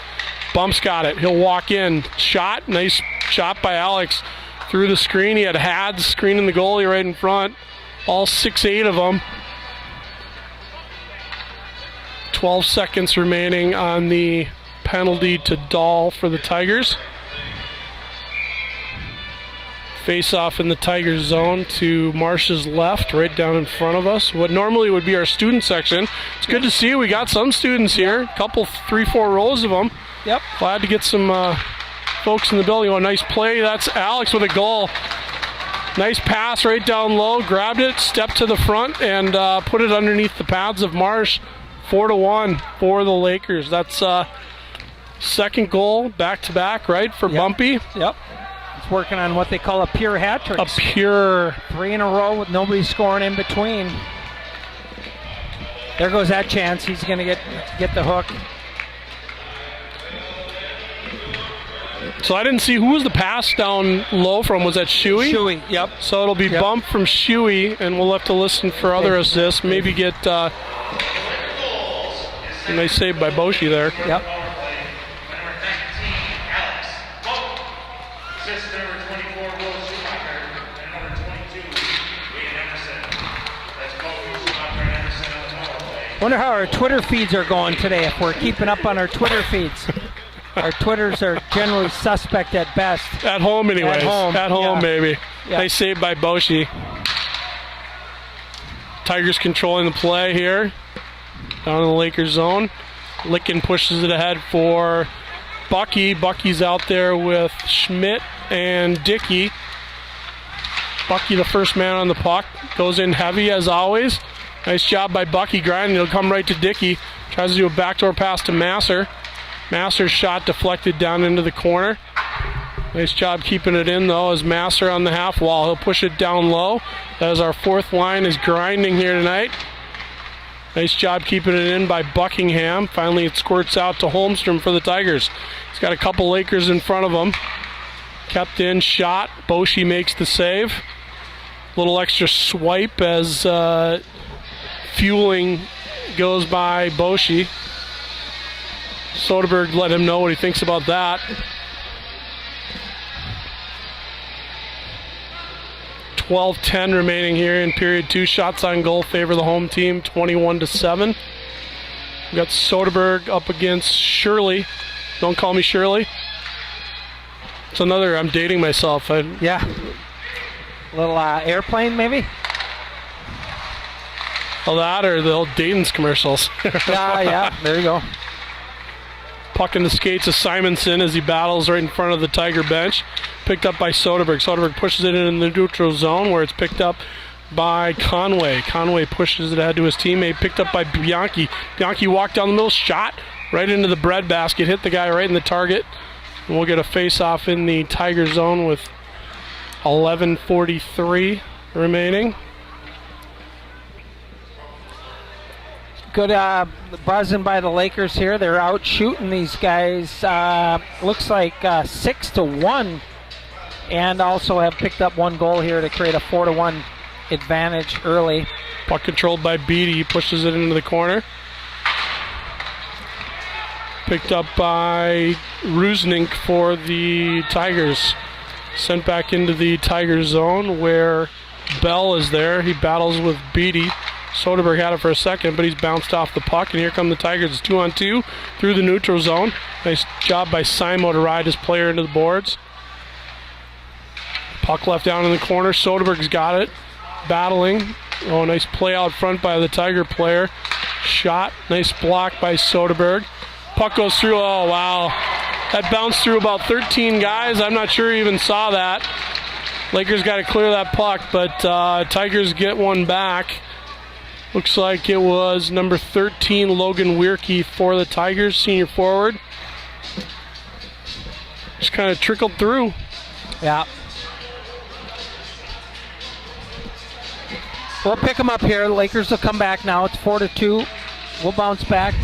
Bump's got it. He'll walk in. Shot. Nice shot by Alex. Through the screen. He had Hads screening the goalie right in front. All 6'8" of them. 12 seconds remaining on the penalty to Dahl for the Tigers. Face off in the Tigers zone to Marsh's left, right down in front of us. What normally would be our student section. It's good to see we got some students here. A couple, 3-4 rows of them. Yep. Glad to get some folks in the building. Oh, nice play. That's Alex with a goal. Nice pass right down low. Grabbed it, stepped to the front, and put it underneath the pads of Marsh. 4-1 for the Lakers. That's second goal back-to-back, right, for Bumpy? Yep. He's working on what they call a pure hat trick. A pure. 3 in a row with nobody scoring in between. There goes that chance. He's going to get the hook. So I didn't see who was the pass down low from. Was that Shuey? Shuey, yep. So it'll be Bump from Shuey, and we'll have to listen for other assists. Maybe get a nice save by Boshi there. Yep. Wonder how our Twitter feeds are going today, if we're keeping up on our Twitter feeds. Our Twitters are generally suspect at best. At home anyways. At home, maybe. Yeah. Nice save by Boshi. Tigers controlling the play here. Down in the Lakers zone. Licken pushes it ahead for Bucky. Bucky's out there with Schmidt and Dickey. Bucky, the first man on the puck, goes in heavy as always. Nice job by Bucky grinding. He'll come right to Dickey. Tries to do a backdoor pass to Masser. Masser's shot deflected down into the corner. Nice job keeping it in, though, as Masser on the half wall. He'll push it down low. As our fourth line is grinding here tonight. Nice job keeping it in by Buckingham. Finally, it squirts out to Holmstrom for the Tigers. He's got a couple Lakers in front of him. Kept in, shot. Boshi makes the save. Little extra swipe as fueling goes by Boshi. Soderberg let him know what he thinks about that. 12:10 remaining here in period 2. Shots on goal favor the home team, 21-7. We got Soderberg up against Shirley. Don't call me Shirley. It's another, I'm dating myself. Yeah. Little airplane, maybe? Well, that or the old Dayton's commercials. Yeah, there you go. Puck in the skates of Simonson as he battles right in front of the Tiger bench. Picked up by Soderberg. Soderberg pushes it in the neutral zone where it's picked up by Conway. Conway pushes it ahead to his teammate. Picked up by Bianchi. Bianchi walked down the middle, shot right into the breadbasket. Hit the guy right in the target. And we'll get a face-off in the Tiger zone with 11:43 remaining. Good buzzing by the Lakers here. They're out shooting these guys. Looks like 6-1, and also have picked up one goal here to create a 4-1 advantage early. Puck controlled by Beatty. He pushes it into the corner. Picked up by Rusnink for the Tigers. Sent back into the Tiger zone where Bell is there. He battles with Beatty. Soderberg had it for a second, but he's bounced off the puck, and here come the Tigers. It's 2-on-2 through the neutral zone. Nice job by Simo to ride his player into the boards. Puck left down in the corner. Soderberg's got it. Battling. Oh, nice play out front by the Tiger player. Shot. Nice block by Soderberg. Puck goes through. Oh, wow. That bounced through about 13 guys. I'm not sure he even saw that. Lakers got to clear that puck, but Tigers get one back. Looks like it was number 13, Logan Weirkey for the Tigers, senior forward. Just kind of trickled through. Yeah. We'll pick them up here. The Lakers will come back now. It's 4-2. We'll bounce back.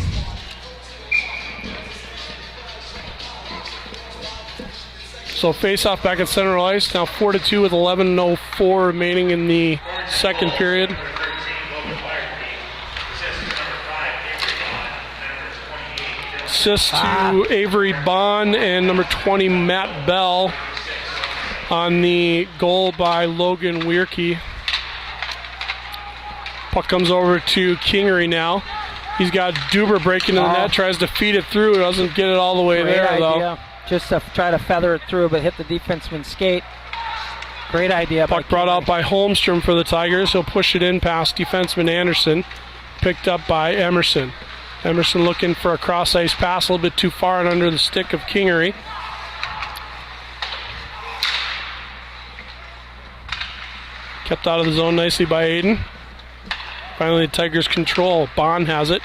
So face-off back at center ice. Now 4-2 with 11:04 remaining in the second period. Assist to Avery Bond and number 20, Matt Bell, on the goal by Logan Weirkey. Puck comes over to Kingery now. He's got Duber breaking in the net, tries to feed it through. Doesn't get it all the way there, though. Just to try to feather it through, but hit the defenseman's skate. Great idea. Puck brought out by Holmstrom for the Tigers. He'll push it in past defenseman Anderson. Picked up by Emerson. Emerson looking for a cross-ice pass, a little bit too far and under the stick of Kingery. Kept out of the zone nicely by Aiden. Finally, the Tigers control. Bond has it.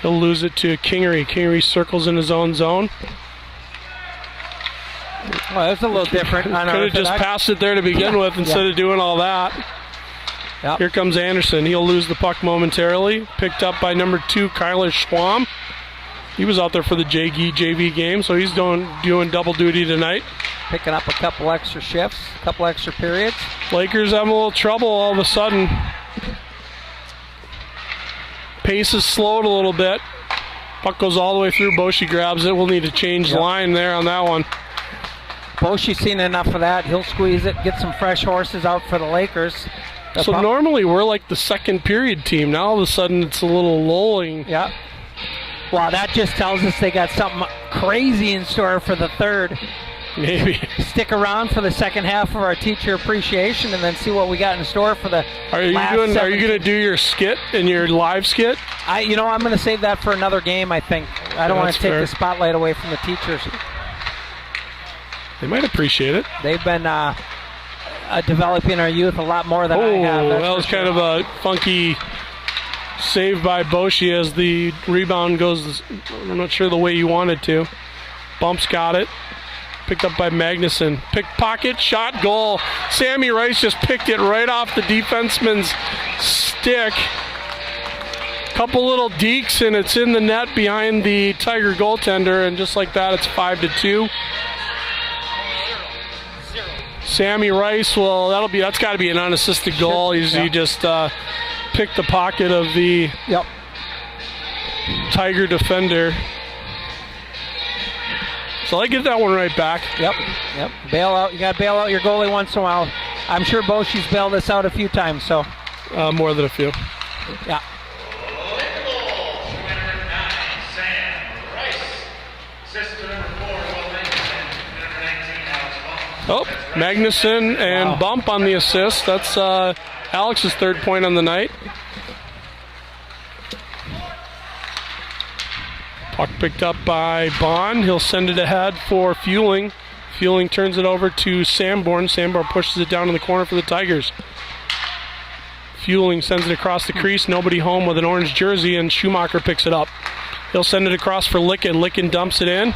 He'll lose it to Kingery. Kingery circles in his own zone. Well, that's a little different. Could have just passed it there to begin with instead of doing all that. Yep. Here comes Anderson. He'll lose the puck momentarily. Picked up by number 2, Kyler Schwam. He was out there for the JV game, so he's doing double duty tonight. Picking up a couple extra shifts, a couple extra periods. Lakers having a little trouble all of a sudden. Pace has slowed a little bit. Puck goes all the way through. Boshi grabs it. We'll need to change line there on that one. Boshi's seen enough of that. He'll squeeze it, get some fresh horses out for the Lakers. So normally we're like the second period team. Now all of a sudden it's a little lulling. Yeah. Well, that just tells us they got something crazy in store for the third. Maybe. Stick around for the second half of our teacher appreciation and then see what we got in store for the Are you going to do your skit and your live skit? I'm going to save that for another game, I think. I don't want to take the spotlight away from the teachers. They might appreciate it. They've been developing our youth a lot more than I have. That was kind of a funky save by Boshi as the rebound goes, I'm not sure the way you wanted to. Bumps got it. Picked up by Magnuson. Pickpocket, shot, goal. Sammy Rice just picked it right off the defenseman's stick. Couple little dekes, and it's in the net behind the Tiger goaltender, and just like that, it's 5-2. Sammy Rice, well, that's got to be an unassisted goal. He just picked the pocket of the Tiger defender. So I get that one right back. Yep. Bail out. You got to bail out your goalie once in a while. I'm sure Boshi's bailed us out a few times. So more than a few. Yeah. Oh, Magnuson and Bump on the assist. That's Alex's third point on the night. Puck picked up by Bond. He'll send it ahead for Fueling. Fueling turns it over to Sanborn. Sanborn pushes it down in the corner for the Tigers. Fueling sends it across the crease. Nobody home with an orange jersey, and Schumacher picks it up. He'll send it across for Licken. Licken dumps it in.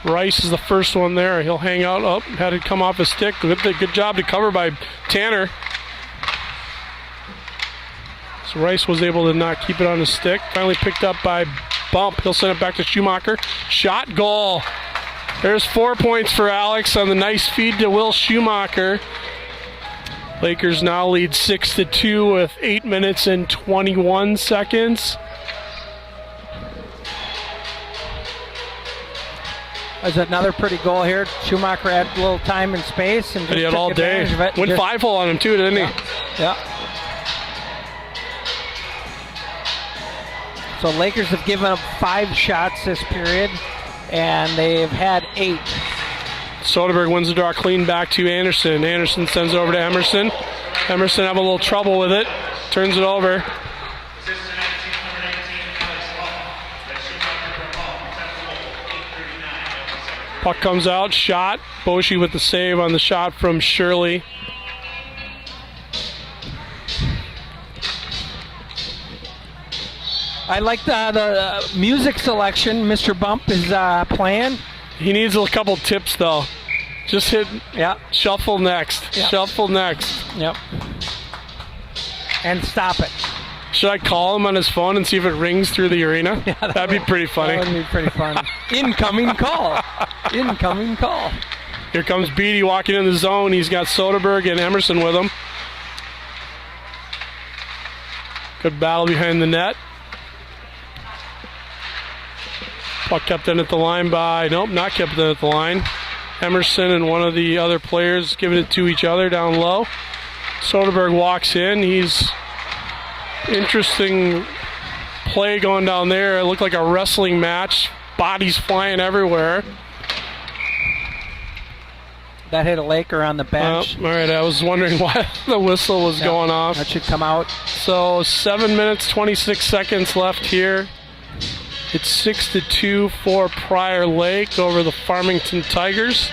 Rice is the first one there. He'll hang out. Oh, had it come off his stick. Good job to cover by Tanner. So Rice was able to not keep it on his stick. Finally picked up by Bump. He'll send it back to Schumacher. Shot, goal. There's 4 points for Alex on the nice feed to Will Schumacher. Lakers now lead 6-2 with 8 minutes and 21 seconds. There's another pretty goal here. Schumacher had a little time and space, and he had all day. Went 5-hole on him too, didn't he? Yeah. So Lakers have given up 5 shots this period, and they've had 8. Soderberg wins the draw clean back to Anderson. Anderson sends it over to Emerson. Emerson have a little trouble with it. Turns it over. Puck comes out. Shot. Boshi with the save on the shot from Shirley. I like the music selection Mr. Bump is playing. He needs a couple tips, though. Just hit shuffle next. Yep. Shuffle next. Yep. And stop it. Should I call him on his phone and see if it rings through the arena? Yeah, That'd be pretty funny. That would be pretty fun. Incoming call. Incoming call. Here comes Beatty walking in the zone. He's got Soderberg and Emerson with him. Good battle behind the net. Puck kept in at the line by, nope, not kept in at the line. Emerson and one of the other players giving it to each other down low. Soderberg walks in. He's interesting play going down there. It looked like a wrestling match. Bodies flying everywhere. That hit a Laker on the bench. All right, I was wondering why the whistle was going off. That should come out. So 7 minutes, 26 seconds left here. It's 6-2 for Prior Lake over the Farmington Tigers.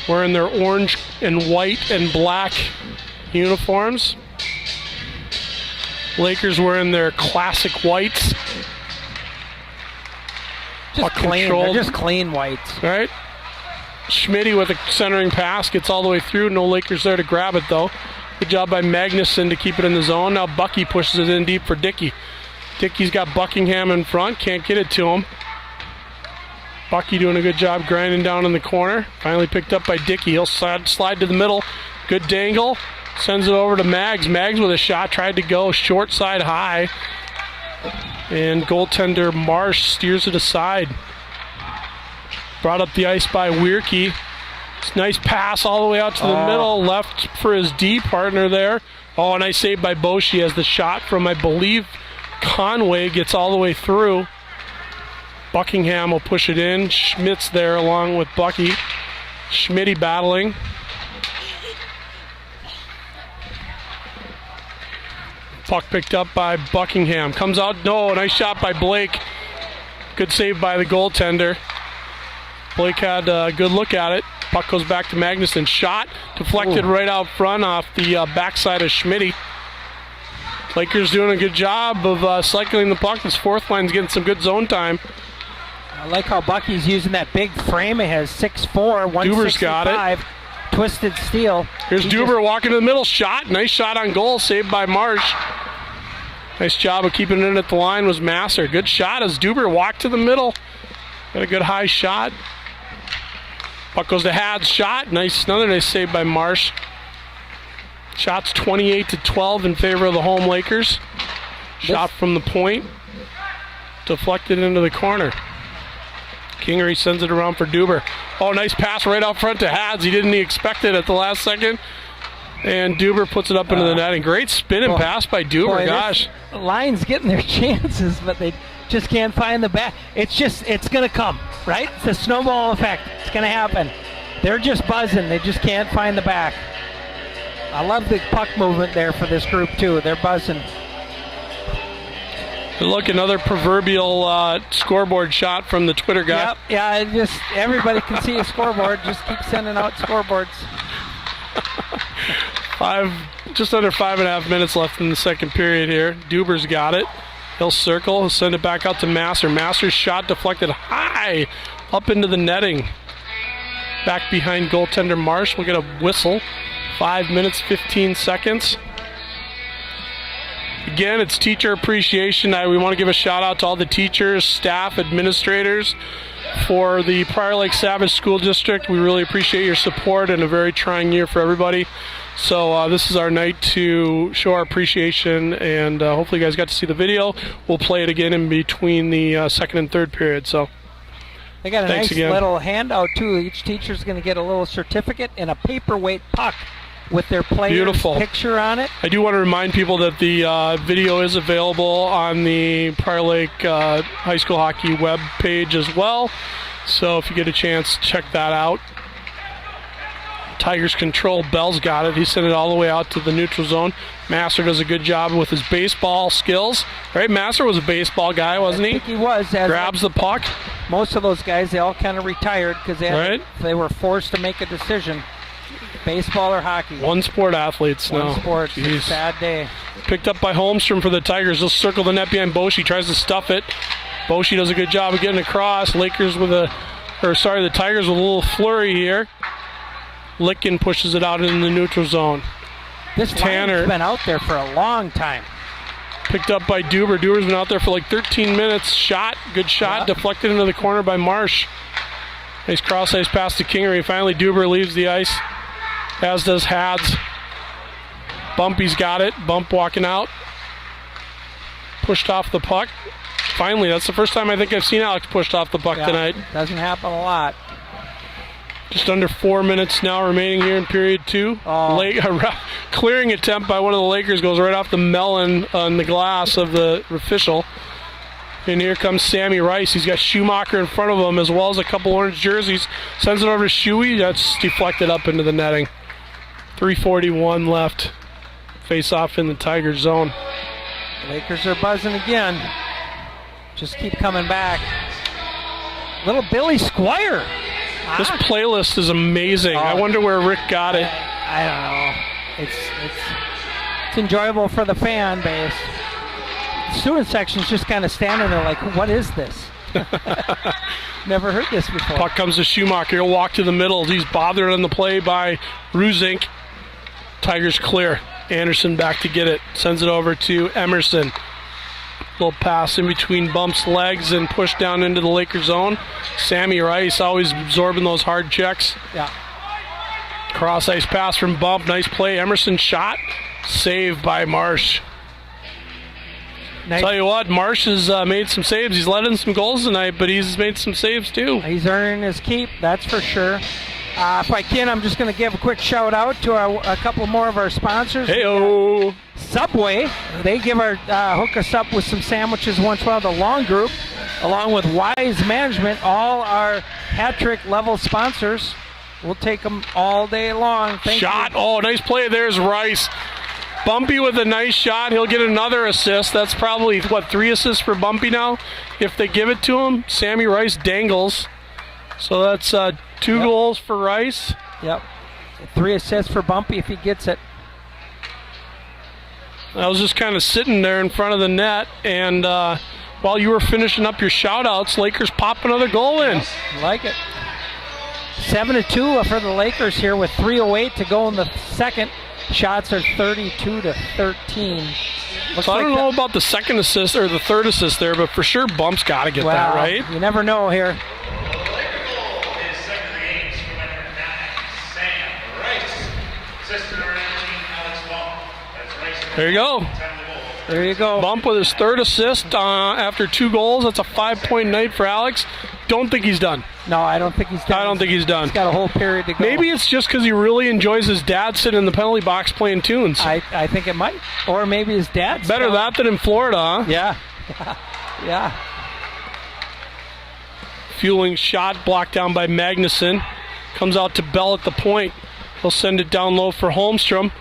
Wearing their orange and white and black uniforms. Lakers wearing their classic whites. Just clean. They're just clean whites. All right. Schmitty with a centering pass gets all the way through. No Lakers there to grab it, though. Good job by Magnuson to keep it in the zone. Now Bucky pushes it in deep for Dickey. Dickey's got Buckingham in front. Can't get it to him. Bucky doing a good job grinding down in the corner. Finally picked up by Dickey. He'll slide to the middle. Good dangle. Sends it over to Mags. Mags with a shot. Tried to go short side high. And goaltender Marsh steers it aside. Brought up the ice by Wierke. Nice pass all the way out to the middle. Left for his D partner there. Oh, nice save by Boshi as the shot from, I believe, Conway gets all the way through. Buckingham will push it in. Schmidt's there along with Bucky. Schmitty battling. Puck picked up by Buckingham. Comes out. No, nice shot by Blake. Good save by the goaltender. Blake had a good look at it. Puck goes back to Magnuson. Shot deflected right out front off the backside of Schmitty. Lakers doing a good job of cycling the puck. This fourth line's getting some good zone time. I like how Bucky's using that big frame. It has 6'4", 165. Duber's got it. Twisted steel. Here's Duber walking to the middle. Shot. Nice shot on goal. Saved by Marsh. Nice job of keeping it in at the line was Masser. Good shot as Duber walked to the middle. Got a good high shot. Puck goes to Had's shot. Nice, another nice save by Marsh. Shots 28-12 in favor of the home Lakers. Shot from the point. Deflected into the corner. Kingery sends it around for Duber. Oh, nice pass right out front to Hads. He didn't expect it at the last second. And Duber puts it up into the net. And great spinning pass by Duber. Boy, gosh. Line's getting their chances, but they just can't find the back. It's going to come, right? It's a snowball effect. It's going to happen. They're just buzzing. They just can't find the back. I love the puck movement there for this group, too. They're buzzing. Look, another proverbial scoreboard shot from the Twitter guy. Yep, yeah, everybody can see a scoreboard. Just keep sending out scoreboards. Just under 5.5 minutes left in the second period here. Duber's got it. He'll circle. He'll send it back out to Master. Master's shot deflected high up into the netting. Back behind goaltender Marsh. We'll get a whistle. 5 minutes, 15 seconds. Again, it's Teacher Appreciation Night. We want to give a shout out to all the teachers, staff, administrators for the Prior Lake Savage School District. We really appreciate your support in a very trying year for everybody. So this is our night to show our appreciation, and hopefully you guys got to see the video. We'll play it again in between the second and third period. So they got a thanks nice again. little handout, too. Each teacher's going to get a little certificate and a paperweight puck with their player's picture on it. I do want to remind people that the video is available on the Prior Lake High School Hockey web page as well. So if you get a chance, check that out. Tigers control. Bell's got it. He sent it all the way out to the neutral zone. Master does a good job with his baseball skills. Right? Master was a baseball guy, wasn't he? I think he was. Grabs the puck. Most of those guys, they all kind of retired because they were forced to make a decision. Baseball or hockey? One sport athletes now. One sport. Jeez. Sad day. Picked up by Holmstrom for the Tigers. He'll circle the net behind Boshi. Tries to stuff it. Boshi does a good job of getting across. The Tigers with a little flurry here. Licken pushes it out in the neutral zone. This Tanner's been out there for a long time. Picked up by Duber. Duber's been out there for like 13 minutes. Good shot. Deflected into the corner by Marsh. Nice cross-ice pass to Kingery. Finally, Duber leaves the ice, as does Hads. Bumpy's got it. Bump walking out. Pushed off the puck. Finally, that's the first time I think I've seen Alex pushed off the puck tonight. Doesn't happen a lot. Just under 4 minutes now remaining here in period 2. Clearing attempt by one of the Lakers goes right off the melon on the glass of the official. And here comes Sammy Rice. He's got Schumacher in front of him as well as a couple orange jerseys. Sends it over to Shuey. That's deflected up into the netting. 3:41 left. Face off in the Tiger zone. Lakers are buzzing again. Just keep coming back. Little Billy Squire. This playlist is amazing. I wonder where Rick got it. I don't know. It's enjoyable for the fan base. The student section's just kind of standing there like, what is this? Never heard this before. Puck comes to Schumacher. He'll walk to the middle. He's bothered on the play by Ruzink. Tigers clear. Anderson back to get it. Sends it over to Emerson. Little pass in between Bump's legs and push down into the Laker zone. Sammy Rice always absorbing those hard checks. Yeah. Cross ice pass from Bump. Nice play. Emerson shot. Saved by Marsh. Nice. Tell you what, Marsh has made some saves. He's let in some goals tonight, but he's made some saves too. He's earning his keep, that's for sure. If I can, I'm just going to give a quick shout out to a couple more of our sponsors. Hey-o. Subway, they hook us up with some sandwiches once in a while. The Long Group, along with Wise Management, all our hat-trick level sponsors. We'll take them all day long. Thank you. Oh, nice play. There's Rice. Bumpy with a nice shot. He'll get another assist. That's probably, 3 assists for Bumpy now? If they give it to him, Sammy Rice dangles. So that's 2 goals for Rice. Yep. 3 assists for Bumpy if he gets it. I was just kind of sitting there in front of the net, and while you were finishing up your shout-outs, Lakers pop another goal in. Like it. 7-2 for the Lakers here with 3:08 to go in the second. Shots are 32-13. So I don't know about the second assist or the third assist there, but for sure Bump's got to get that, right? You never know here. There you go. There you go. Bump with his third assist after 2 goals. That's a 5-point night for Alex. Don't think he's done. No, I don't think he's done. I don't think he's done. He's got a whole period to go. Maybe it's just because he really enjoys his dad sitting in the penalty box playing tunes. I think it might. Or maybe his dad's better that than in Florida, huh? Yeah. Yeah. Fueling shot blocked down by Magnuson. Comes out to Bell at the point. He'll send it down low for Holmstrom.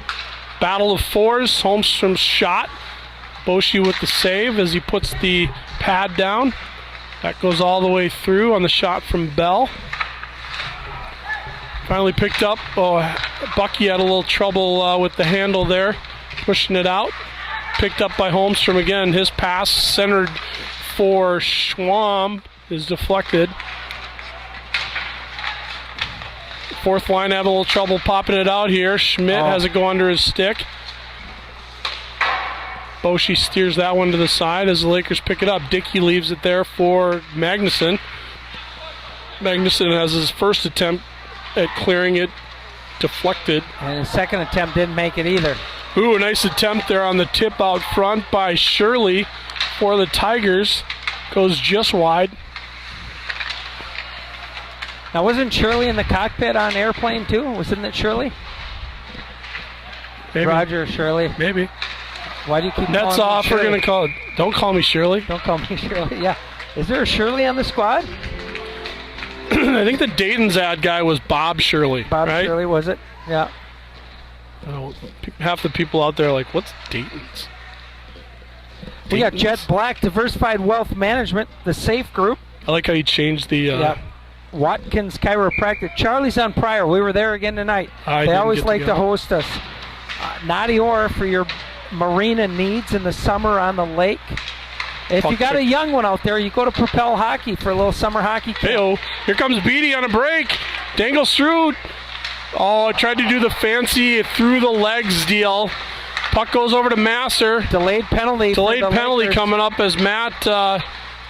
Battle of fours. Holmstrom's shot. Boshi with the save as he puts the pad down. That goes all the way through on the shot from Bell. Finally picked up. Oh, Bucky had a little trouble with the handle there, pushing it out. Picked up by Holmstrom again. His pass centered for Schwam is deflected. Fourth line had a little trouble popping it out here. Schmidt has it go under his stick. Boshi steers that one to the side as the Lakers pick it up. Dickey leaves it there for Magnuson. Magnuson has his first attempt at clearing it deflected. And his second attempt didn't make it either. Ooh, a nice attempt there on the tip out front by Shirley for the Tigers. Goes just wide. Now, wasn't Shirley in the cockpit on airplane too? Wasn't it Shirley? Maybe. Roger, Shirley. Maybe. Why do you keep Nets calling off. me Shirley? We're going to call it. Don't call me Shirley. Don't call me Shirley. Yeah. Is there a Shirley on the squad? I think the Dayton's ad guy was Bob Shirley. Bob right? Shirley, was it? Yeah. Half the people out there are like, what's Dayton's? We got Jet Black, Diversified Wealth Management, the Safe Group. I like how you changed the... Watkins Chiropractic. Charlie's on Pryor. We were there again tonight. They always like to host us. Naughty Ore for your marina needs in the summer on the lake. If you got a young one out there, you go to Propel Hockey for a little summer hockey camp. Hey-oh, here comes Beatty on a break. Dangles through. Oh, tried to do the fancy through the legs deal. Puck goes over to Masser. Delayed penalty. Delayed penalty coming up as Matt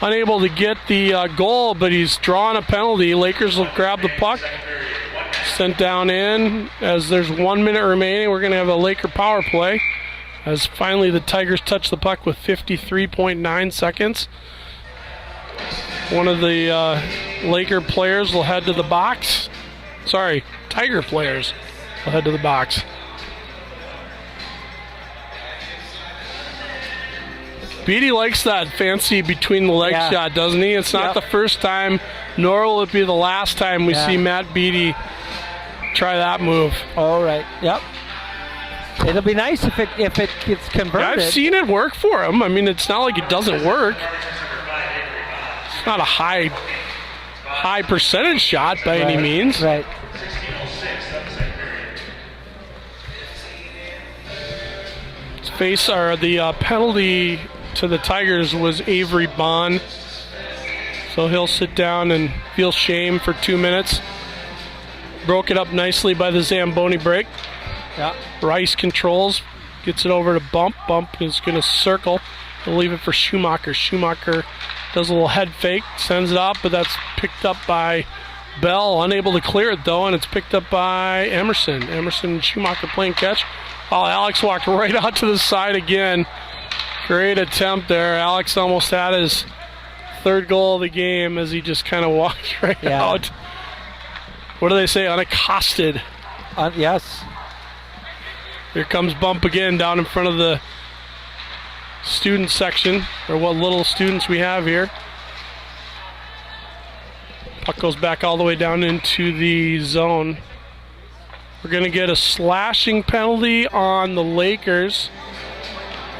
unable to get the goal, but he's drawn a penalty. Lakers will grab the puck. Sent down in as there's 1 minute remaining. We're going to have a Laker power play as finally the Tigers touch the puck with 53.9 seconds. One of the Laker players will head to the box. Sorry, Tiger players will head to the box. Beatty likes that fancy between the leg shot, doesn't he? It's not the first time, nor will it be the last time we see Matt Beatty try that move. All right. Yep. It'll be nice if it gets converted. I've seen it work for him. I mean, it's not like it doesn't work. It's not a high percentage shot by any means. Right. The penalty to the Tigers was Avery Bond. So he'll sit down and feel shame for 2 minutes. Broke it up nicely by the Zamboni break. Yeah. Rice controls, gets it over to Bump. Bump is going to circle. He'll leave it for Schumacher. Schumacher does a little head fake, sends it out, but that's picked up by Bell. Unable to clear it, though, and it's picked up by Emerson. Emerson and Schumacher playing catch. Oh, Alex walked right out to the side again. Great attempt there. Alex almost had his third goal of the game as he just kind of walked right out. What do they say? Unaccosted. Yes. Here comes Bump again down in front of the student section, or what little students we have here. Puck goes back all the way down into the zone. We're going to get a slashing penalty on the Lakers.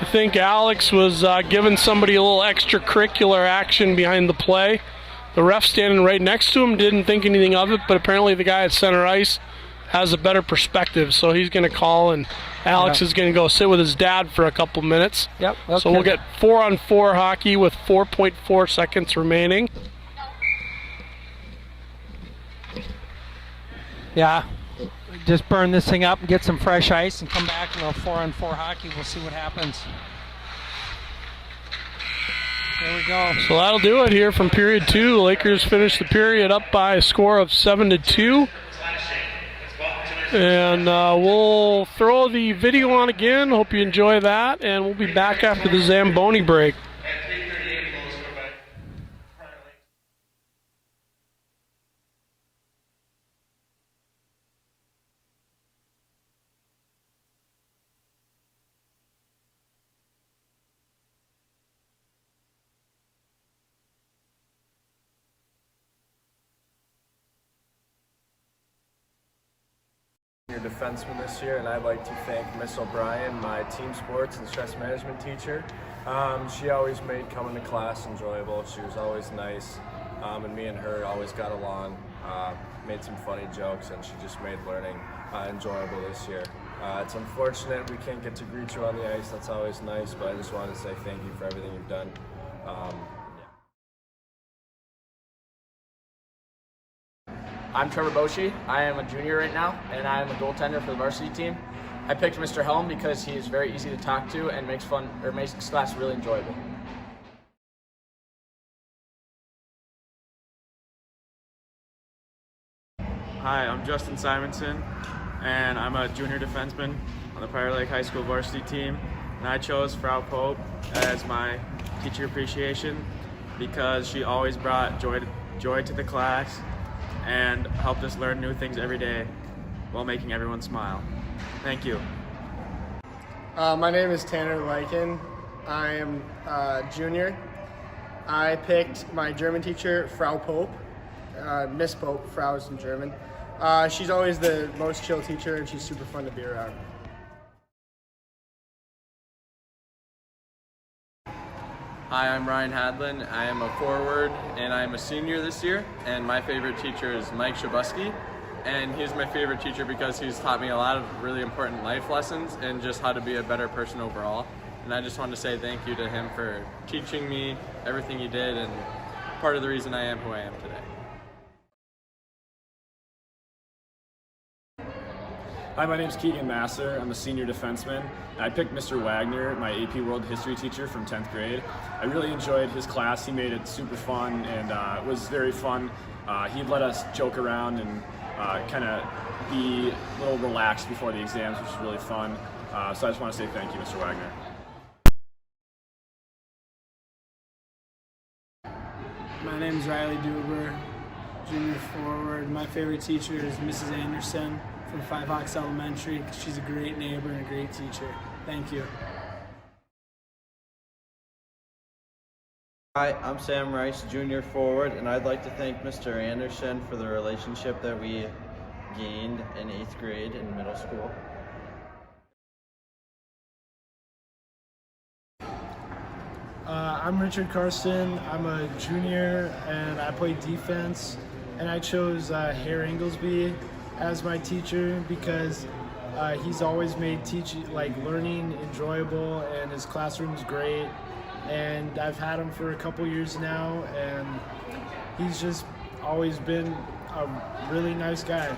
I think Alex was giving somebody a little extracurricular action behind the play. The ref standing right next to him didn't think anything of it, but apparently the guy at center ice has a better perspective, so he's going to call, and Alex is going to go sit with his dad for a couple minutes. Yep. Okay. So we'll get 4-on-4 hockey with 4.4 seconds remaining. Yeah. Just burn this thing up and get some fresh ice and come back and go 4-on-4 hockey. We'll see what happens. There we go. So that'll do it here from period 2. Lakers finish the period up by a score of 7-2. And we'll throw the video on again. Hope you enjoy that. And we'll be back after the Zamboni break. Senior defenseman this year, and I'd like to thank Miss O'Brien, my team sports and stress management teacher. She always made coming to class enjoyable. She was always nice, and me and her always got along, made some funny jokes, and she just made learning enjoyable this year. It's unfortunate we can't get to greet you on the ice. That's always nice, but I just wanted to say thank you for everything you've done. I'm Trevor Boshi. I am a junior right now, and I am a goaltender for the varsity team. I picked Mr. Helm because he is very easy to talk to and makes class really enjoyable. Hi, I'm Justin Simonson, and I'm a junior defenseman on the Prior Lake High School varsity team. And I chose Frau Pope as my teacher appreciation because she always brought joy to the class and helped us learn new things every day while making everyone smile. Thank you. My name is Tanner Lyken. I am a junior. I picked my German teacher, Frau Pope. Miss Pope, Frau is in German. She's always the most chill teacher, and she's super fun to be around. Hi, I'm Ryan Hadlin. I am a forward, and I'm a senior this year, and my favorite teacher is Mike Shabuski, and he's my favorite teacher because he's taught me a lot of really important life lessons and just how to be a better person overall. And I just want to say thank you to him for teaching me everything he did, and part of the reason I am who I am today. Hi, my name's Keegan Master. I'm a senior defenseman. I picked Mr. Wagner, my AP World History teacher from 10th grade. I really enjoyed his class. He made it super fun, and it was very fun. He'd let us joke around and kind of be a little relaxed before the exams, which was really fun. So I just want to say thank you, Mr. Wagner. My name is Riley Duber, junior forward. My favorite teacher is Mrs. Anderson from Five Hawks Elementary. She's a great neighbor and a great teacher. Thank you. Hi, I'm Sam Rice, junior forward, and I'd like to thank Mr. Anderson for the relationship that we gained in 8th grade and middle school. I'm Richard Carson. I'm a junior, and I play defense. And I chose Herr Inglesby as my teacher because he's always made learning enjoyable, and his classroom's great. And I've had him for a couple years now, and he's just always been a really nice guy.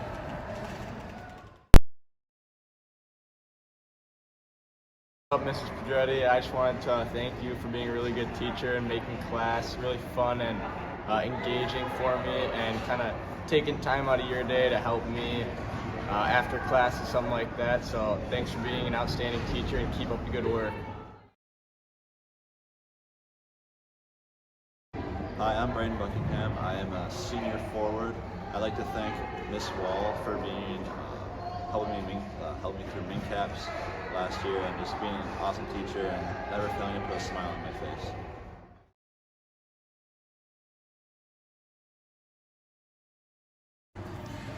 What's up, Mrs. Pedretti? I just wanted to thank you for being a really good teacher and making class really fun and engaging for me, and kind of taking time out of your day to help me after class and something like that. So thanks for being an outstanding teacher, and keep up the good work. Hi, I'm Buckingham. I am a senior forward. I'd like to thank Miss Wall for helping me through min caps last year, and just being an awesome teacher and never failing to put a smile on my face.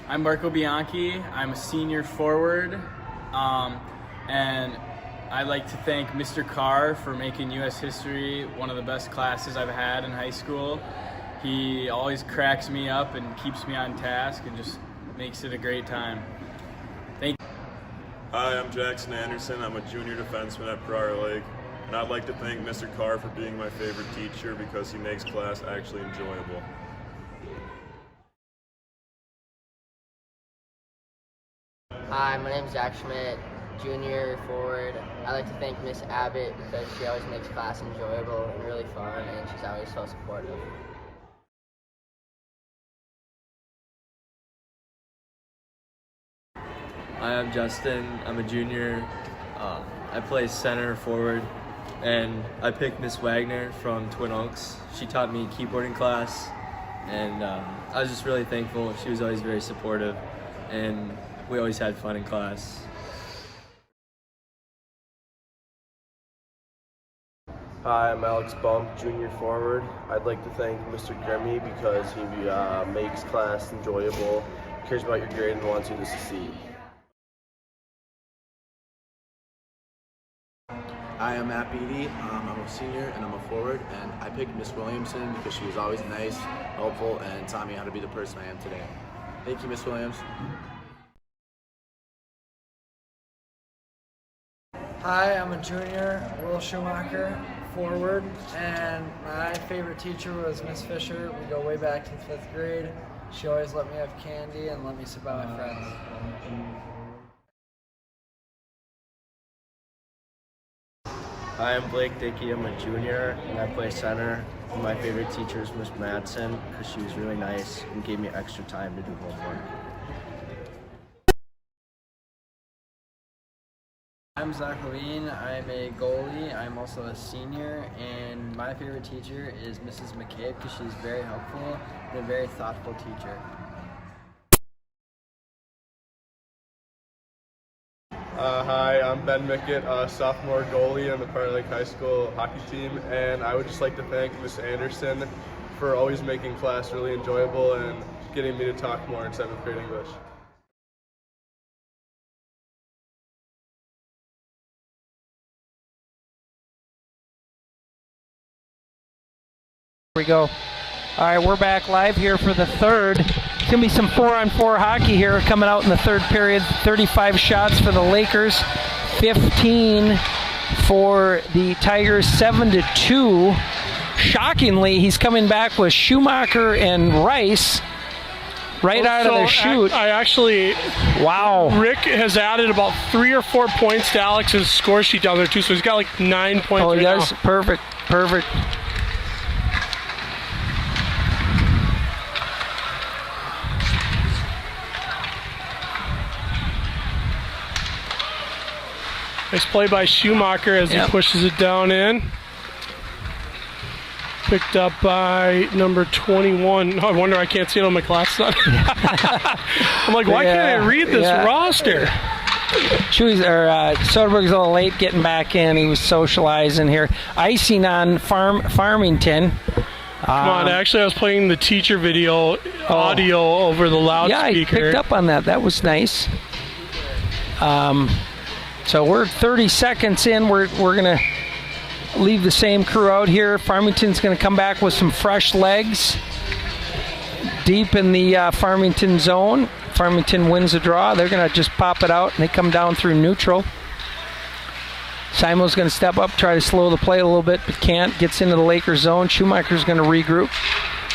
I'm Marco Bianchi. I'm a senior forward, and I'd like to thank Mr. Carr for making U.S. history one of the best classes I've had in high school. He always cracks me up and keeps me on task and just makes it a great time. Thank you. Hi, I'm Jackson Anderson. I'm a junior defenseman at Prior Lake, and I'd like to thank Mr. Carr for being my favorite teacher because he makes class actually enjoyable. Hi, my name is Zach Schmidt, junior forward. I'd like to thank Miss Abbott because she always makes class enjoyable and really fun, and she's always so supportive. Hi, I'm Justin. I'm a junior. I play center forward, and I picked Miss Wagner from Twin Oaks. She taught me keyboarding class, and I was just really thankful. She was always very supportive, and we always had fun in class. Hi, I'm Alex Bump, junior forward. I'd like to thank Mr. Grimmy because he makes class enjoyable, cares about your grade, and wants you to succeed. I am Matt Beatty. I'm a senior and I'm a forward, and I picked Miss Williamson because she was always nice, helpful, and taught me how to be the person I am today. Thank you, Miss Williams. Hi, I'm a junior, Will Schumacher, forward, and my favorite teacher was Miss Fisher. We go way back to the 5th grade. She always let me have candy and let me sit by my friends. Hi, I'm Blake Dickey. I'm a junior, and I play center. My favorite teacher is Miss Madsen because she was really nice and gave me extra time to do homework. I'm Zach Levine. I'm a goalie. I'm also a senior, and my favorite teacher is Mrs. Mickett because she's very helpful and a very thoughtful teacher. Hi, I'm Ben Mickett, sophomore goalie on the Prior Lake High School hockey team, and I would just like to thank Miss Anderson for always making class really enjoyable and getting me to talk more in 7th grade English. Here we go. All right, we're back live here for the third. It's going to be some 4-on-4 hockey here coming out in the third period. 35 shots for the Lakers, 15 for the Tigers, 7-2. Shockingly, he's coming back with Schumacher and Rice right out of the chute. I actually, wow. Rick has added about 3 or 4 points to Alex's score sheet down there too, so he's got like 9 points. Oh, he right does? now. Perfect, perfect. Nice play by Schumacher as he pushes it down in. Picked up by number 21. Oh, I wonder I can't see it on my glasses. I'm like, why can't I read this roster? Soderberg's a little late getting back in. He was socializing here. Icing on Farmington. Come on, actually I was playing the teacher video audio over the loudspeaker. Yeah, I picked up on that. That was nice. So we're 30 seconds in. We're going to leave the same crew out here. Farmington's going to come back with some fresh legs deep in the Farmington zone. Farmington wins the draw. They're going to just pop it out, and they come down through neutral. Simon's going to step up, try to slow the play a little bit, but can't. Gets into the Lakers zone. Schumacher's going to regroup.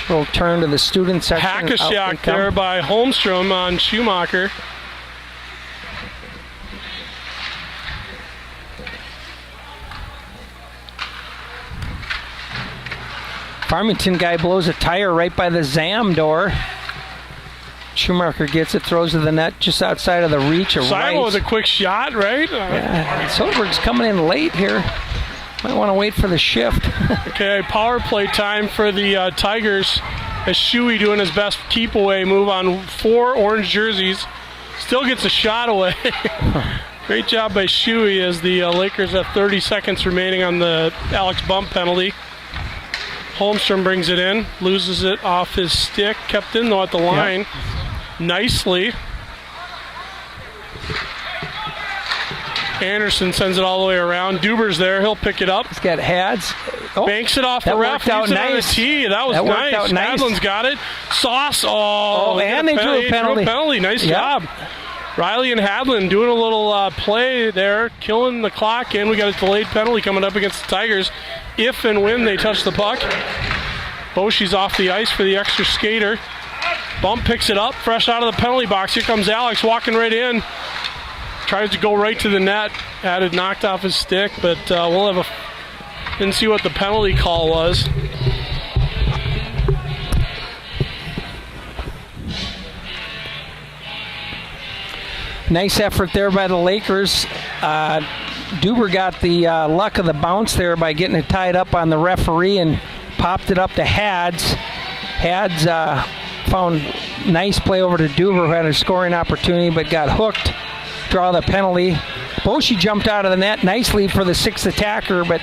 We'll turn to the student section. Hack-a-shack there by Holmstrom on Schumacher. Farmington guy blows a tire right by the Zam door. Schumacher gets it, throws to the net just outside of the reach of Rice. Simon with a quick shot, right? Yeah, Soderberg's coming in late here. Might want to wait for the shift. Okay, power play time for the Tigers. As Shuey doing his best keep away move on 4 orange jerseys. Still gets a shot away. Great job by Shuey as the Lakers have 30 seconds remaining on the Alex Bump penalty. Holmstrom brings it in, loses it off his stick, kept in though at the line. Nicely. Anderson sends it all the way around. Duber's there, he'll pick it up. He's got Hads. Banks it off the ref, leaves it on the tee. That was nice. Hadlin's got it. Sauce. And they drew a penalty. Nice job. Riley and Hadlin doing a little play there, killing the clock in. We got a delayed penalty coming up against the Tigers if and when they touch the puck. Boshi's off the ice for the extra skater. Bump picks it up, fresh out of the penalty box. Here comes Alex walking right in. Tries to go right to the net. Had it knocked off his stick, but we'll have didn't see what the penalty call was. Nice effort there by the Lakers. Duber got the luck of the bounce there by getting it tied up on the referee and popped it up to Hads. Hads found nice play over to Duber, who had a scoring opportunity but got hooked. Draw the penalty. Boshi jumped out of the net nicely for the 6th attacker, but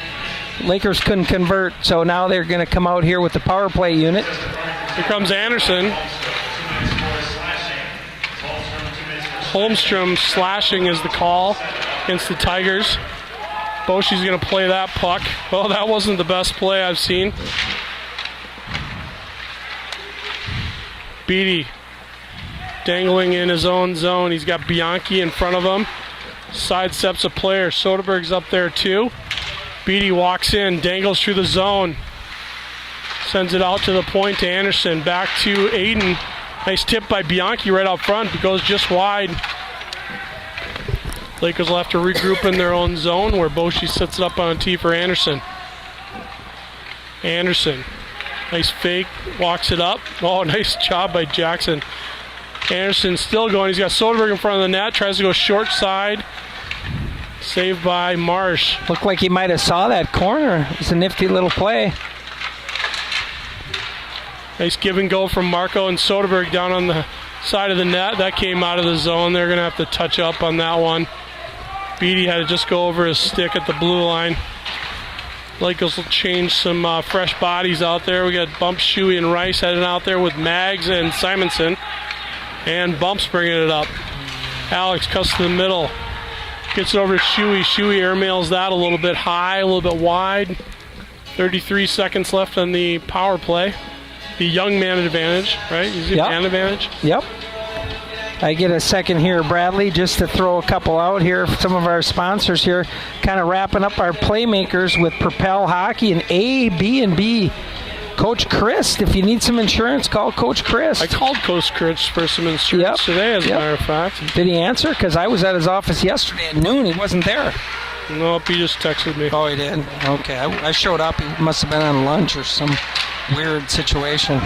Lakers couldn't convert, so now they're going to come out here with the power play unit. Here comes Anderson. Holmstrom slashing is the call against the Tigers. Boshi's going to play that puck. Well, that wasn't the best play I've seen. Beatty dangling in his own zone. He's got Bianchi in front of him. Sidesteps a player. Soderberg's up there too. Beatty walks in, dangles through the zone. Sends it out to the point to Anderson. Back to Aiden. Nice tip by Bianchi right out front. It goes just wide. Lakers will have to regroup in their own zone where Boshi sets it up on a tee for Anderson. Anderson. Nice fake. Walks it up. Oh, nice job by Jackson. Anderson still going. He's got Soderberg in front of the net. Tries to go short side. Saved by Marsh. Looked like he might have saw that corner. It's a nifty little play. Nice give and go from Marco and Soderberg down on the side of the net. That came out of the zone. They're going to have to touch up on that one. Beatty had to just go over his stick at the blue line. Lakers will change some fresh bodies out there. We got Bumps, Shuey, and Rice heading out there with Mags and Simonson. And Bumps bringing it up. Alex cuts to the middle. Gets it over to Shuey. Shuey airmails that a little bit high, a little bit wide. 33 seconds left on the power play. The young man advantage, right? Is it man advantage? Yep. I get a second here, Bradley, just to throw a couple out here. Some of our sponsors here, kind of wrapping up our playmakers with Propel Hockey and A&B. Coach Chris, if you need some insurance, call Coach Chris. I called Coach Chris for some insurance today, as a matter of fact. Did he answer? Because I was at his office yesterday at noon. He wasn't there. Nope, he just texted me. Oh, he did? Okay. I showed up. He must have been on lunch or some weird situation.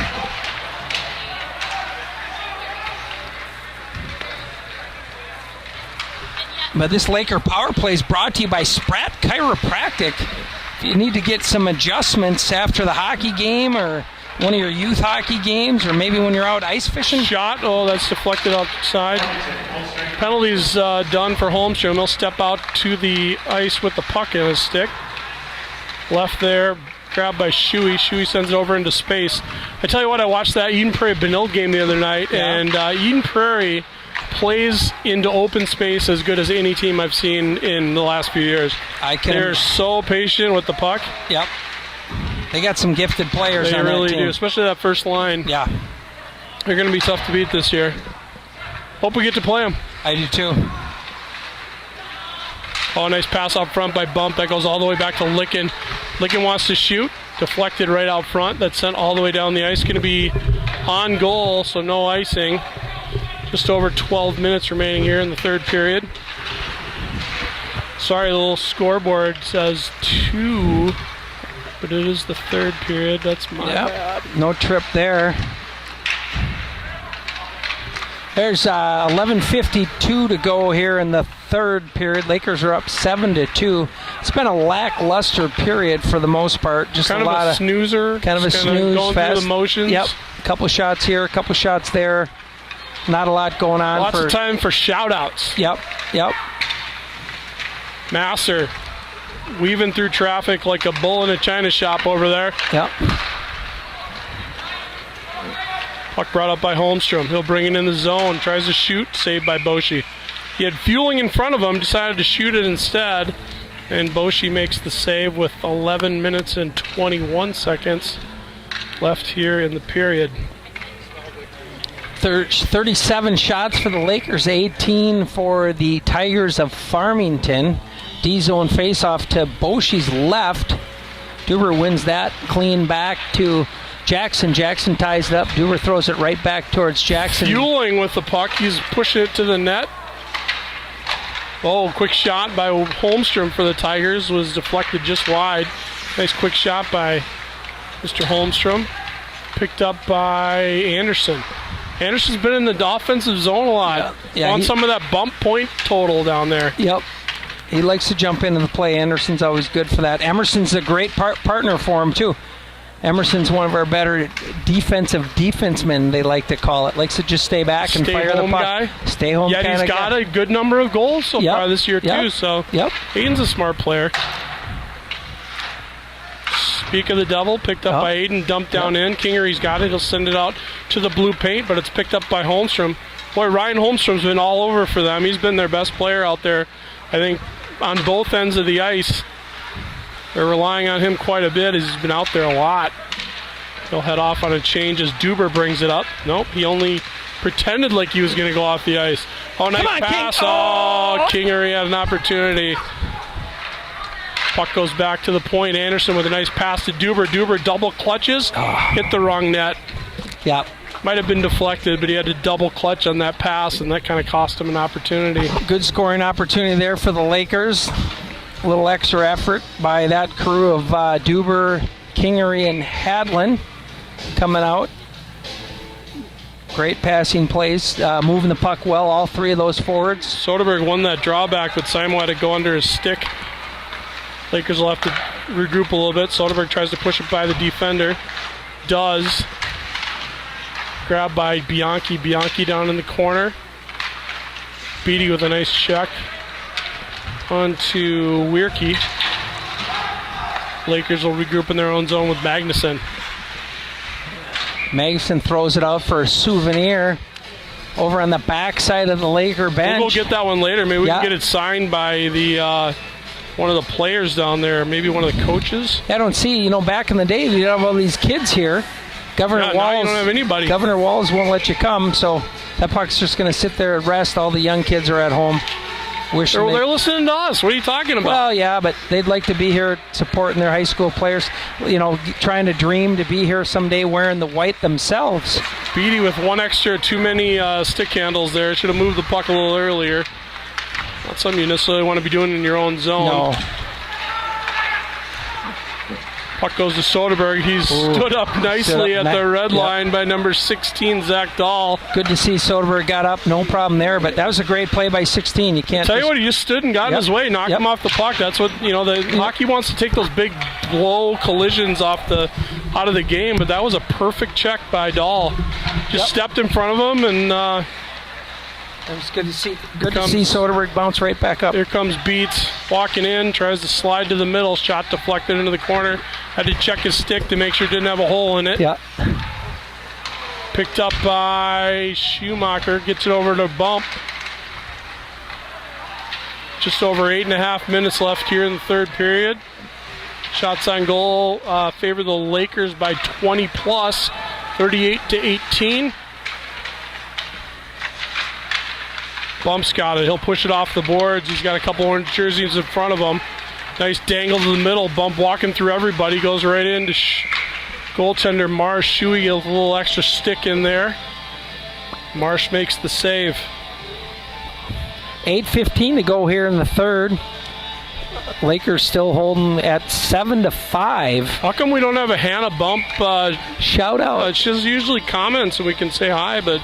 But this Laker power play is brought to you by Spratt Chiropractic. If you need to get some adjustments after the hockey game or one of your youth hockey games, or maybe when you're out ice fishing. Shot. Oh, that's deflected outside. Penalty's done for Holmstrom. He'll step out to the ice with the puck in his stick. Left there, grabbed by Shuey. Shuey sends it over into space. I tell you what, I watched that Eden Prairie-Benilde game the other night, and Eden Prairie plays into open space as good as any team I've seen in the last few years. They're so patient with the puck. Yep. They got some gifted players on that team. They really do, especially that first line. Yeah. They're going to be tough to beat this year. Hope we get to play them. I do too. Oh, nice pass out front by Bump. That goes all the way back to Licken. Licken wants to shoot. Deflected right out front. That's sent all the way down the ice. Going to be on goal, so no icing. Just over 12 minutes remaining here in the third period. Sorry, the little scoreboard says 2, but it is the third period. That's my bad. No trip there. There's 11:52 to go here in the third period. Lakers are up 7-2. It's been a lackluster period for the most part. Just kind a lot of a snoozer. Kind of a snooze going fest. Through the motions. Yep. A couple shots here, a couple shots there. Not a lot going on. Lots of time for shout-outs. Yep. Masser weaving through traffic like a bull in a china shop over there. Yep. Puck brought up by Holmstrom. He'll bring it in the zone. Tries to shoot. Saved by Boshi. He had fueling in front of him. Decided to shoot it instead. And Boshi makes the save with 11 minutes and 21 seconds left here in the period. 37 shots for the Lakers, 18 for the Tigers of Farmington. D-zone face-off to Boshi's left. Duber wins that clean back to Jackson. Jackson ties it up. Duber throws it right back towards Jackson. Fueling with the puck. He's pushing it to the net. Oh, quick shot by Holmstrom for the Tigers was deflected just wide. Nice quick shot by Mr. Holmstrom. Picked up by Anderson. Anderson's been in the offensive zone a lot. On some of that bump point total down there. Yep. He likes to jump into the play. Anderson's always good for that. Emerson's a great partner for him, too. Emerson's one of our better defensemen, they like to call it. Likes to just stay back and fire the puck. Guy. Stay home guy. He's got a good number of goals so far this year, too. So Aiden's a smart player. Speak of the devil, picked up by Aiden, dumped down in. Kingery's got it. He'll send it out to the blue paint, but it's picked up by Holmstrom. Boy, Ryan Holmstrom's been all over for them. He's been their best player out there, I think, on both ends of the ice. They're relying on him quite a bit as he's been out there a lot. He'll head off on a change as Duber brings it up. Nope, he only pretended like he was going to go off the ice. Oh, nice pass. King. Oh, Kingery had an opportunity. Puck goes back to the point. Anderson with a nice pass to Duber. Duber double clutches. Hit the wrong net. Yep. Might have been deflected, but he had to double clutch on that pass, and that kind of cost him an opportunity. Good scoring opportunity there for the Lakers. A little extra effort by that crew of Duber, Kingery, and Hadlin coming out. Great passing plays, moving the puck well, all three of those forwards. Soderberg won that drawback, but Simon had to go under his stick. Lakers will have to regroup a little bit. Soderberg tries to push it by the defender. Does. Grabbed by Bianchi. Bianchi down in the corner. Beatty with a nice check. On to Wierke. Lakers will regroup in their own zone with Magnuson. Magnuson throws it out for a souvenir over on the backside of the Laker bench. We'll go get that one later. Maybe we can get it signed by the one of the players down there, maybe one of the coaches. I don't see, back in the day, you'd have all these kids here. Governor Walls, now you don't have anybody. Governor Walls won't let you come, so that puck's just going to sit there at rest. All the young kids are at home. They're listening to us. What are you talking about? Well, yeah, but they'd like to be here supporting their high school players, trying to dream to be here someday wearing the white themselves. Beatty with one extra, too many stick handles there. Should have moved the puck a little earlier. Not something you necessarily want to be doing in your own zone. No. Puck goes to Soderberg. He's stood up nicely at the red line by number 16, Zach Dahl. Good to see Soderberg got up. No problem there, but that was a great play by 16. You can't. Tell you what, he just stood and got in his way, knocked him off the puck. That's what the hockey wants to take those big blow collisions out of the game. But that was a perfect check by Dahl. Just stepped in front of him and. It was good to see. Good to see Soderberg bounce right back up. Here comes Beats walking in, tries to slide to the middle, shot deflected into the corner. Had to check his stick to make sure it didn't have a hole in it. Yeah. Picked up by Schumacher, gets it over to Bump. Just over 8.5 minutes left here in the third period. Shots on goal favor the Lakers by 20 plus, 38-18. Bump's got it. He'll push it off the boards. He's got a couple orange jerseys in front of him. Nice dangle to the middle. Bump walking through everybody. Goes right into goaltender Marsh. Shuey a little extra stick in there. Marsh makes the save. 8:15 to go here in the third. Lakers still holding at 7-5. How come we don't have a Hannah Bump shout out? She's usually comments and we can say hi, but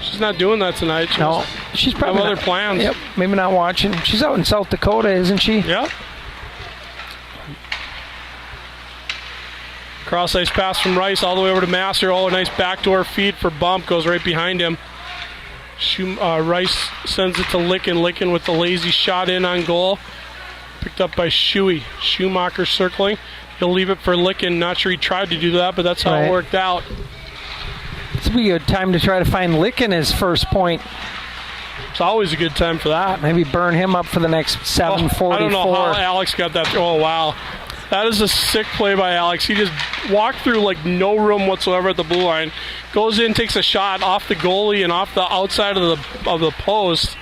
she's not doing that tonight. She's probably have other plans. Yep, maybe not watching. She's out in South Dakota, isn't she? Yep. Cross ice pass from Rice all the way over to Master. Oh, a nice backdoor feed for Bump. Goes right behind him. Rice sends it to Licken. Licken with the lazy shot in on goal. Picked up by Shuey. Schumacher circling. He'll leave it for Licken. Not sure he tried to do that, but that's how it worked out. It's be a good time to try to find Licken his first point. It's always a good time for that. Maybe burn him up for the next 7:44. I don't know how Alex got that. Oh, wow. That is a sick play by Alex. He just walked through like no room whatsoever at the blue line. Goes in, takes a shot off the goalie and off the outside of the post.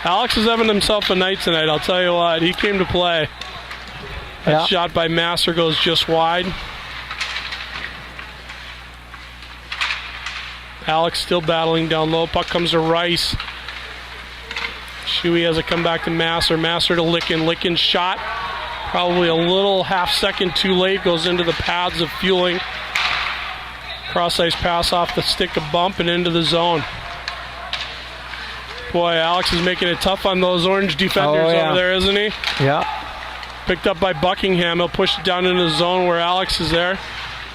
Alex is having himself a night tonight, I'll tell you what. He came to play. That shot by Master goes just wide. Alex still battling down low. Puck comes to Rice. Shuey has it come back to Master. Master to Licken. Licken's shot. Probably a little half second too late. Goes into the pads of Fueling. Cross ice pass off the stick of Bump and into the zone. Boy, Alex is making it tough on those orange defenders over there, isn't he? Yeah. Picked up by Buckingham. He'll push it down into the zone where Alex is there.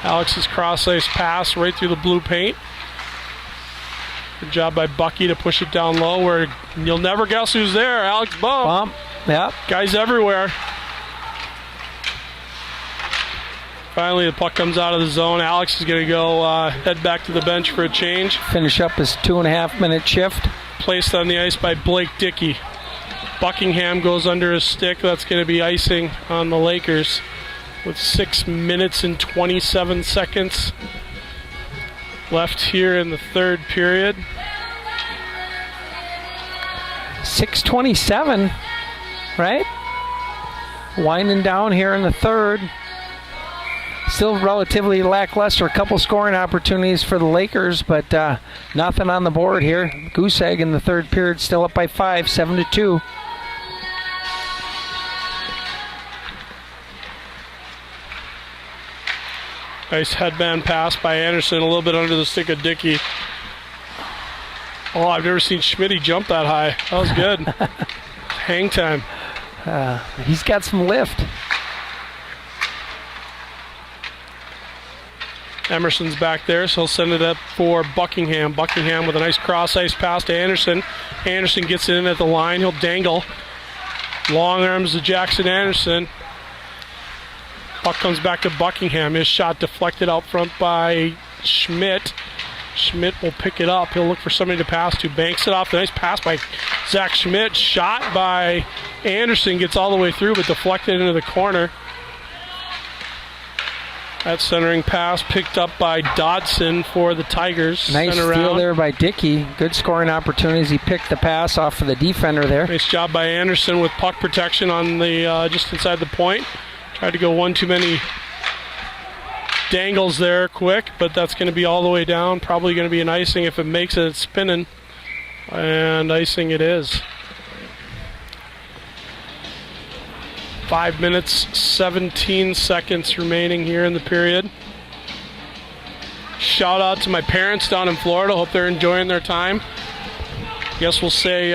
Alex's cross ice pass right through the blue paint. Good job by Bucky to push it down low where you'll never guess who's there. Alex Bump. Yep. Guys everywhere. Finally, the puck comes out of the zone. Alex is going to go head back to the bench for a change. Finish up his 2.5 minute shift. Placed on the ice by Blake Dickey. Buckingham goes under his stick. That's going to be icing on the Lakers with 6 minutes and 27 seconds left here in the third period. 6:27, right? Winding down here in the third. Still relatively lackluster. A couple scoring opportunities for the Lakers, but nothing on the board here. Goose Egg in the third period still up by 5, 7-2. Nice headband pass by Anderson, a little bit under the stick of Dickey. Oh, I've never seen Schmitty jump that high. That was good. Hang time. He's got some lift. Emerson's back there, so he'll send it up for Buckingham. Buckingham with a nice cross-ice pass to Anderson. Anderson gets it in at the line. He'll dangle. Long arms to Jackson Anderson. Puck comes back to Buckingham. His shot deflected out front by Schmidt. Schmidt will pick it up. He'll look for somebody to pass to. Banks it off. The nice pass by Zach Schmidt. Shot by Anderson. Gets all the way through, but deflected into the corner. That centering pass picked up by Dodson for the Tigers. Nice steal there by Dickey. Good scoring opportunities. He picked the pass off of the defender there. Nice job by Anderson with puck protection on the just inside the point. Tried to go one too many dangles there quick, but that's going to be all the way down. Probably going to be an icing. If it makes it, it's spinning. And icing it is. 5 minutes, 17 seconds remaining here in the period. Shout out to my parents down in Florida. Hope they're enjoying their time. Guess we'll say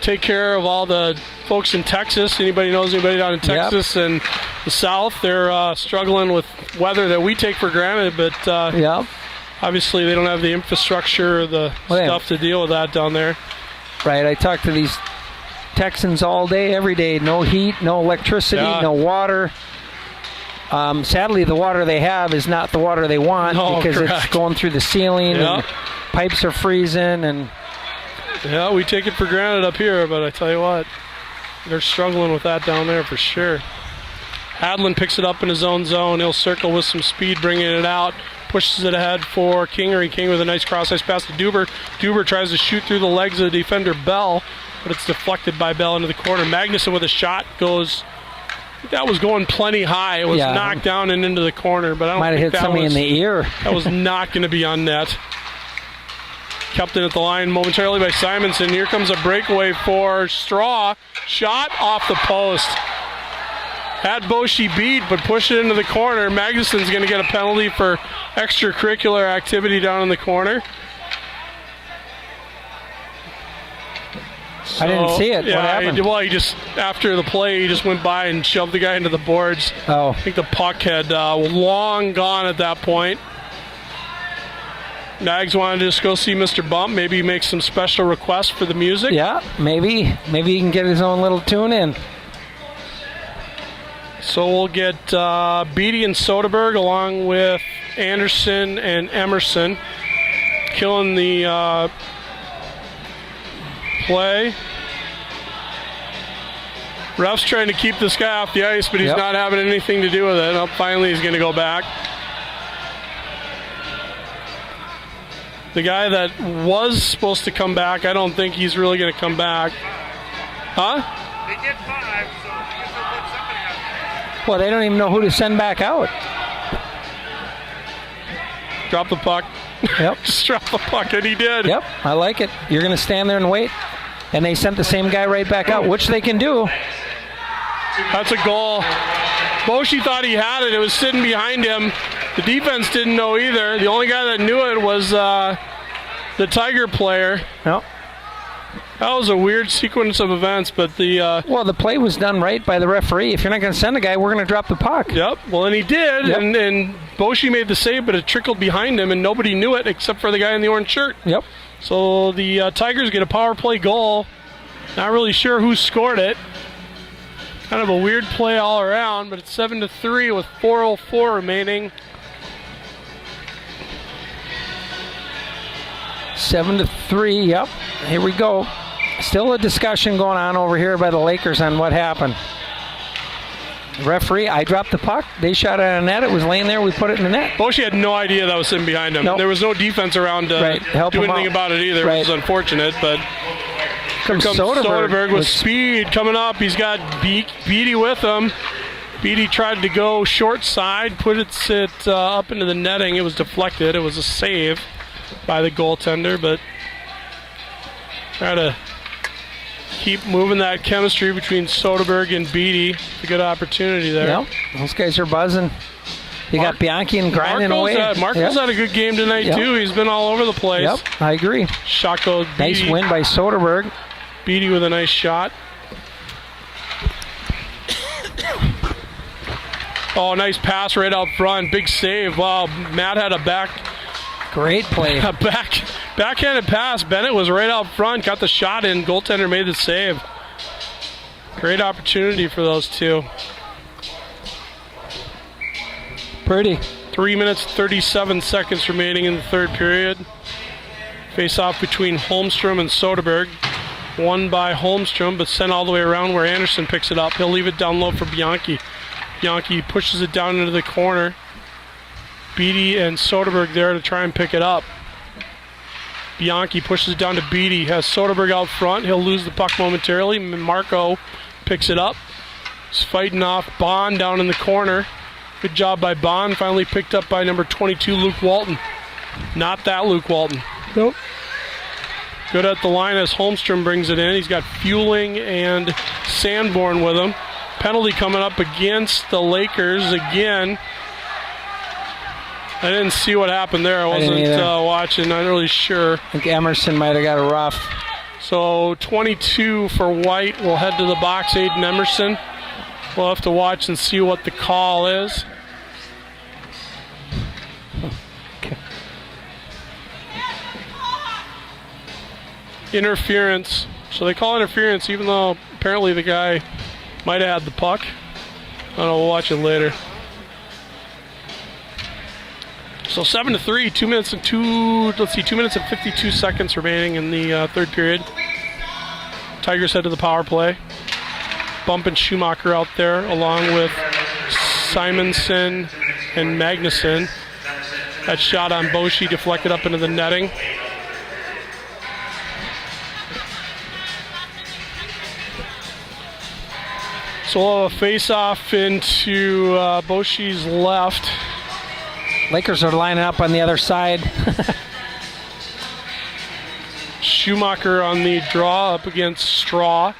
take care of all the folks in Texas. Anybody knows anybody down in Texas and the South? They're struggling with weather that we take for granted, but obviously they don't have the infrastructure or the stuff to deal with that down there. Right, I talked to these Texans all day, every day. No heat, no electricity, no water. Sadly, the water they have is not the water they want because it's going through the ceiling and pipes are freezing. And yeah, we take it for granted up here, but I tell you what, they're struggling with that down there for sure. Hadlin picks it up in his own zone. He'll circle with some speed, bringing it out. Pushes it ahead for Kingery. King with a nice cross-ice pass to Duber. Duber tries to shoot through the legs of the defender, Bell, but it's deflected by Bell into the corner. Magnuson with a shot goes. That was going plenty high. It was knocked down and into the corner, but I don't might have think hit somebody in the ear. That was not going to be on net. Kept it at the line momentarily by Simonson. Here comes a breakaway for Straw. Shot off the post. Had Boshi beat, but pushed it into the corner. Magnuson's going to get a penalty for extracurricular activity down in the corner. So, I didn't see it. What happened? He just, after the play, he just went by and shoved the guy into the boards. Oh. I think the puck had long gone at that point. Nags wanted to just go see Mr. Bump, maybe make some special requests for the music. Yeah, maybe he can get his own little tune in. So we'll get Beatty and Soderberg along with Anderson and Emerson killing the play. Ref's trying to keep this guy off the ice, but he's not having anything to do with it. Oh, finally, he's going to go back. The guy that was supposed to come back, I don't think he's really going to come back. Huh? They get 5, so I guess they'll put somebody out. Well, they don't even know who to send back out. Drop the puck. Yep. Just drop the puck, and he did. Yep, I like it. You're going to stand there and wait. And they sent the same guy right back out, which they can do. That's a goal. Boshi thought he had it. It was sitting behind him. The defense didn't know either. The only guy that knew it was the Tiger player. Yep. That was a weird sequence of events, but well, the play was done right by the referee. If you're not going to send a guy, we're going to drop the puck. Yep. Well, and he did, and Boshi made the save, but it trickled behind him, and nobody knew it except for the guy in the orange shirt. Yep. So the Tigers get a power play goal. Not really sure who scored it. Kind of a weird play all around, but it's 7-3 with 4:04 remaining. 7-3, yep. Here we go. Still a discussion going on over here by the Lakers on what happened. Referee, I dropped the puck. They shot it at a net. It was laying there. We put it in the net. Boshi had no idea that was sitting behind him. Nope. There was no defense around to do anything about it either, which is unfortunate. But here comes Soderberg with speed coming up. He's got Beatty with him. Beatty tried to go short side, put it up into the netting. It was deflected. It was a save by the goaltender, but try to keep moving that chemistry between Soderberg and Beatty. A good opportunity there. Yep. Those guys are buzzing. You got Bianchi and grinding away. Marco's had a good game tonight, too. He's been all over the place. Yep, I agree. Shot goes Beatty. Nice win by Soderberg. Beatty with a nice shot. Oh, nice pass right out front. Big save. Wow, Matt had a great play. A backhanded pass. Bennett was right out front, got the shot in. Goaltender made the save. Great opportunity for those two. Pretty. 3 minutes, 37 seconds remaining in the third period. Face off between Holmstrom and Soderberg. Won by Holmstrom, but sent all the way around where Anderson picks it up. He'll leave it down low for Bianchi. Bianchi pushes it down into the corner. Beatty and Soderberg there to try and pick it up. Bianchi pushes it down to Beatty. Has Soderberg out front. He'll lose the puck momentarily. Marco picks it up. He's fighting off Bond down in the corner. Good job by Bond. Finally picked up by number 22, Luke Walton. Not that Luke Walton. Nope. Good at the line as Holmstrom brings it in. He's got Fueling and Sanborn with him. Penalty coming up against the Lakers again. I didn't see what happened there. I wasn't watching. I'm not really sure. I think Emerson might have got a rough. So 22 for White. We'll head to the box. Aiden Emerson. We'll have to watch and see what the call is. Okay. Interference. So they call interference even though apparently the guy might have had the puck. I don't know, we'll watch it later. So 7-3, 2 minutes and 2 minutes and 52 seconds remaining in the third period. Tigers head to the power play. Bumping Schumacher out there along with Simonson and Magnuson. That shot on Boshi deflected up into the netting. So we'll have a face-off into Boshi's left. Lakers are lining up on the other side. Schumacher on the draw up against Straw.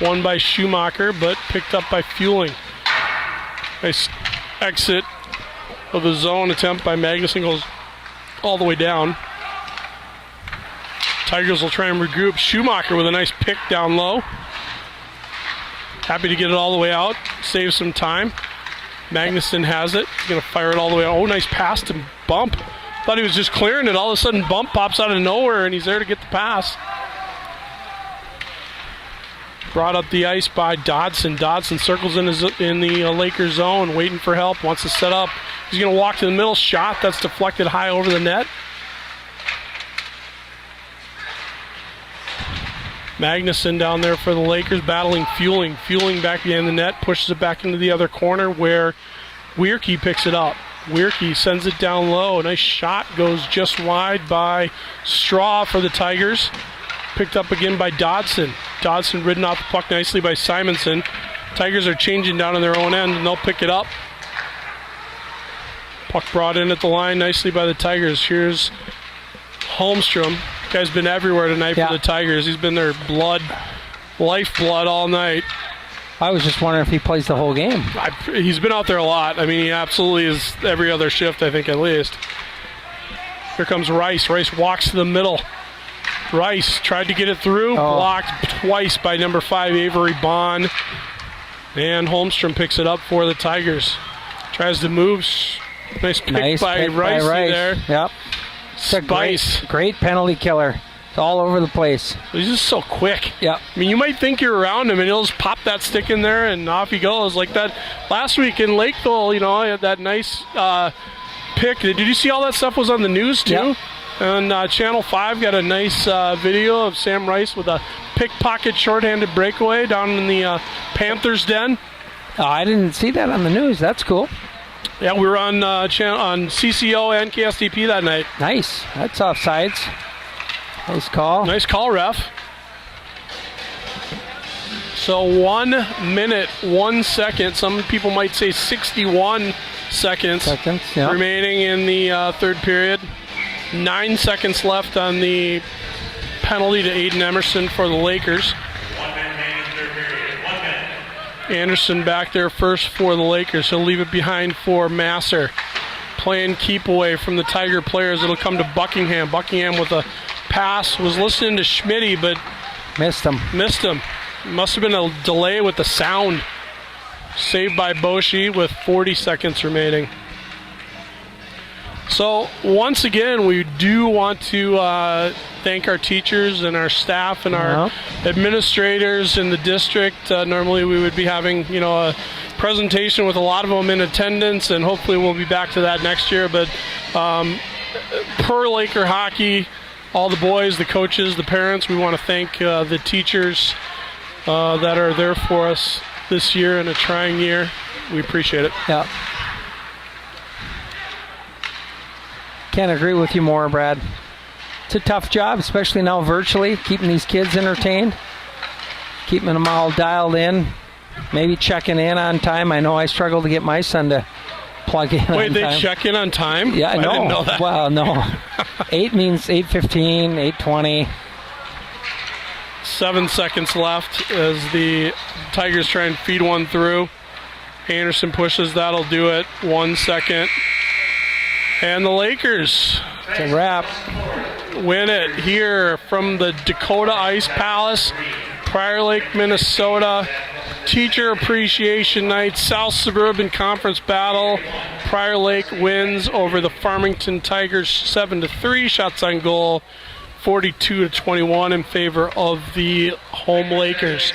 Won by Schumacher, but picked up by Fueling. Nice exit of the zone attempt by Magnuson, goes all the way down. Tigers will try and regroup. Schumacher with a nice pick down low. Happy to get it all the way out, save some time. Magnuson has it. He's going to fire it all the way out. Oh, nice pass to Bump. Thought he was just clearing it. All of a sudden, Bump pops out of nowhere, and he's there to get the pass. Brought up the ice by Dodson. Dodson circles in the Lakers zone, waiting for help, wants to set up. He's going to walk to the middle. Shot that's deflected high over the net. Magnuson down there for the Lakers, battling Fueling. Fueling back behind the net, pushes it back into the other corner where Weirkey picks it up. Weirkey sends it down low. A nice shot goes just wide by Straw for the Tigers. Picked up again by Dodson. Dodson ridden off the puck nicely by Simonson. Tigers are changing down on their own end, and they'll pick it up. Puck brought in at the line nicely by the Tigers. Here's Holmstrom. Guy's been everywhere tonight for the Tigers. He's been their lifeblood all night. I was just wondering if he plays the whole game. He's been out there a lot. I mean, he absolutely is every other shift, I think, at least. Here comes Rice. Rice walks to the middle. Rice tried to get it through. Blocked twice by number 5, Avery Bond. And Holmstrom picks it up for the Tigers. Tries to move. Nice pick by Rice there. Yep. Spice. Great penalty killer. It's all over the place. He's just so quick. Yeah. I mean, you might think you're around him and he'll just pop that stick in there and off he goes. Like that last week in Lakeville, I had that nice pick. Did you see all that stuff was on the news too? Yep. And Channel 5 got a nice video of Sam Rice with a pickpocket shorthanded breakaway down in the Panthers den. Oh, I didn't see that on the news. That's cool. Yeah, we were on on CCO and KSTP that night. Nice. That's offsides. Nice call. Nice call, ref. So 1 minute, 1 second. Some people might say 61 seconds, yeah. remaining in the third period. 9 seconds left on the penalty to Aiden Emerson for the Lakers. Anderson back there first for the Lakers. He'll leave it behind for Masser. Playing keep away from the Tiger players. It'll come to Buckingham. Buckingham with a pass. Was listening to Schmitty, but missed him. Must have been a delay with the sound. Saved by Boshi with 40 seconds remaining. So once again, we do want to thank our teachers and our staff and our administrators in the district. Normally we would be having, a presentation with a lot of them in attendance, and hopefully we'll be back to that next year. But per Laker hockey, all the boys, the coaches, the parents, we want to thank the teachers that are there for us this year in a trying year. We appreciate it. Yeah. Can't agree with you more, Brad. It's a tough job, especially now virtually, keeping these kids entertained, keeping them all dialed in, maybe checking in on time. I know I struggle to get my son to plug in. Wait, they check in on time? Yeah, I didn't know that. Well, no. 8 means 8:15, 8:20. 7 seconds left as the Tigers try and feed one through. Anderson pushes, that'll do it. 1 second. And the Lakers, it's a wrap, win it here from the Dakota Ice Palace, Prior Lake, Minnesota. Teacher Appreciation Night, South Suburban Conference Battle. Prior Lake wins over the Farmington Tigers 7-3. Shots on goal 42-21 in favor of the home Lakers.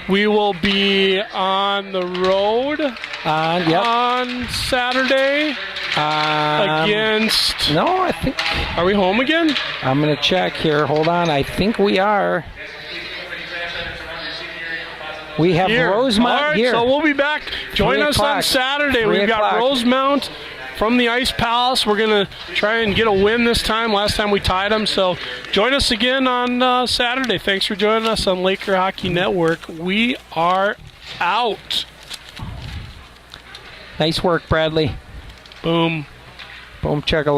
We will be on the road on Saturday against... No, I think... Are we home again? I'm going to check here. Hold on. I think we are. We have Rosemount all right, here. So we'll be back. Join us on Saturday. We've got Rosemount from the Ice Palace. We're going to try and get a win this time. Last time we tied them. So join us again on Saturday. Thanks for joining us on Laker Hockey Network. We are out. Nice work, Bradley. Boom. Boom, check a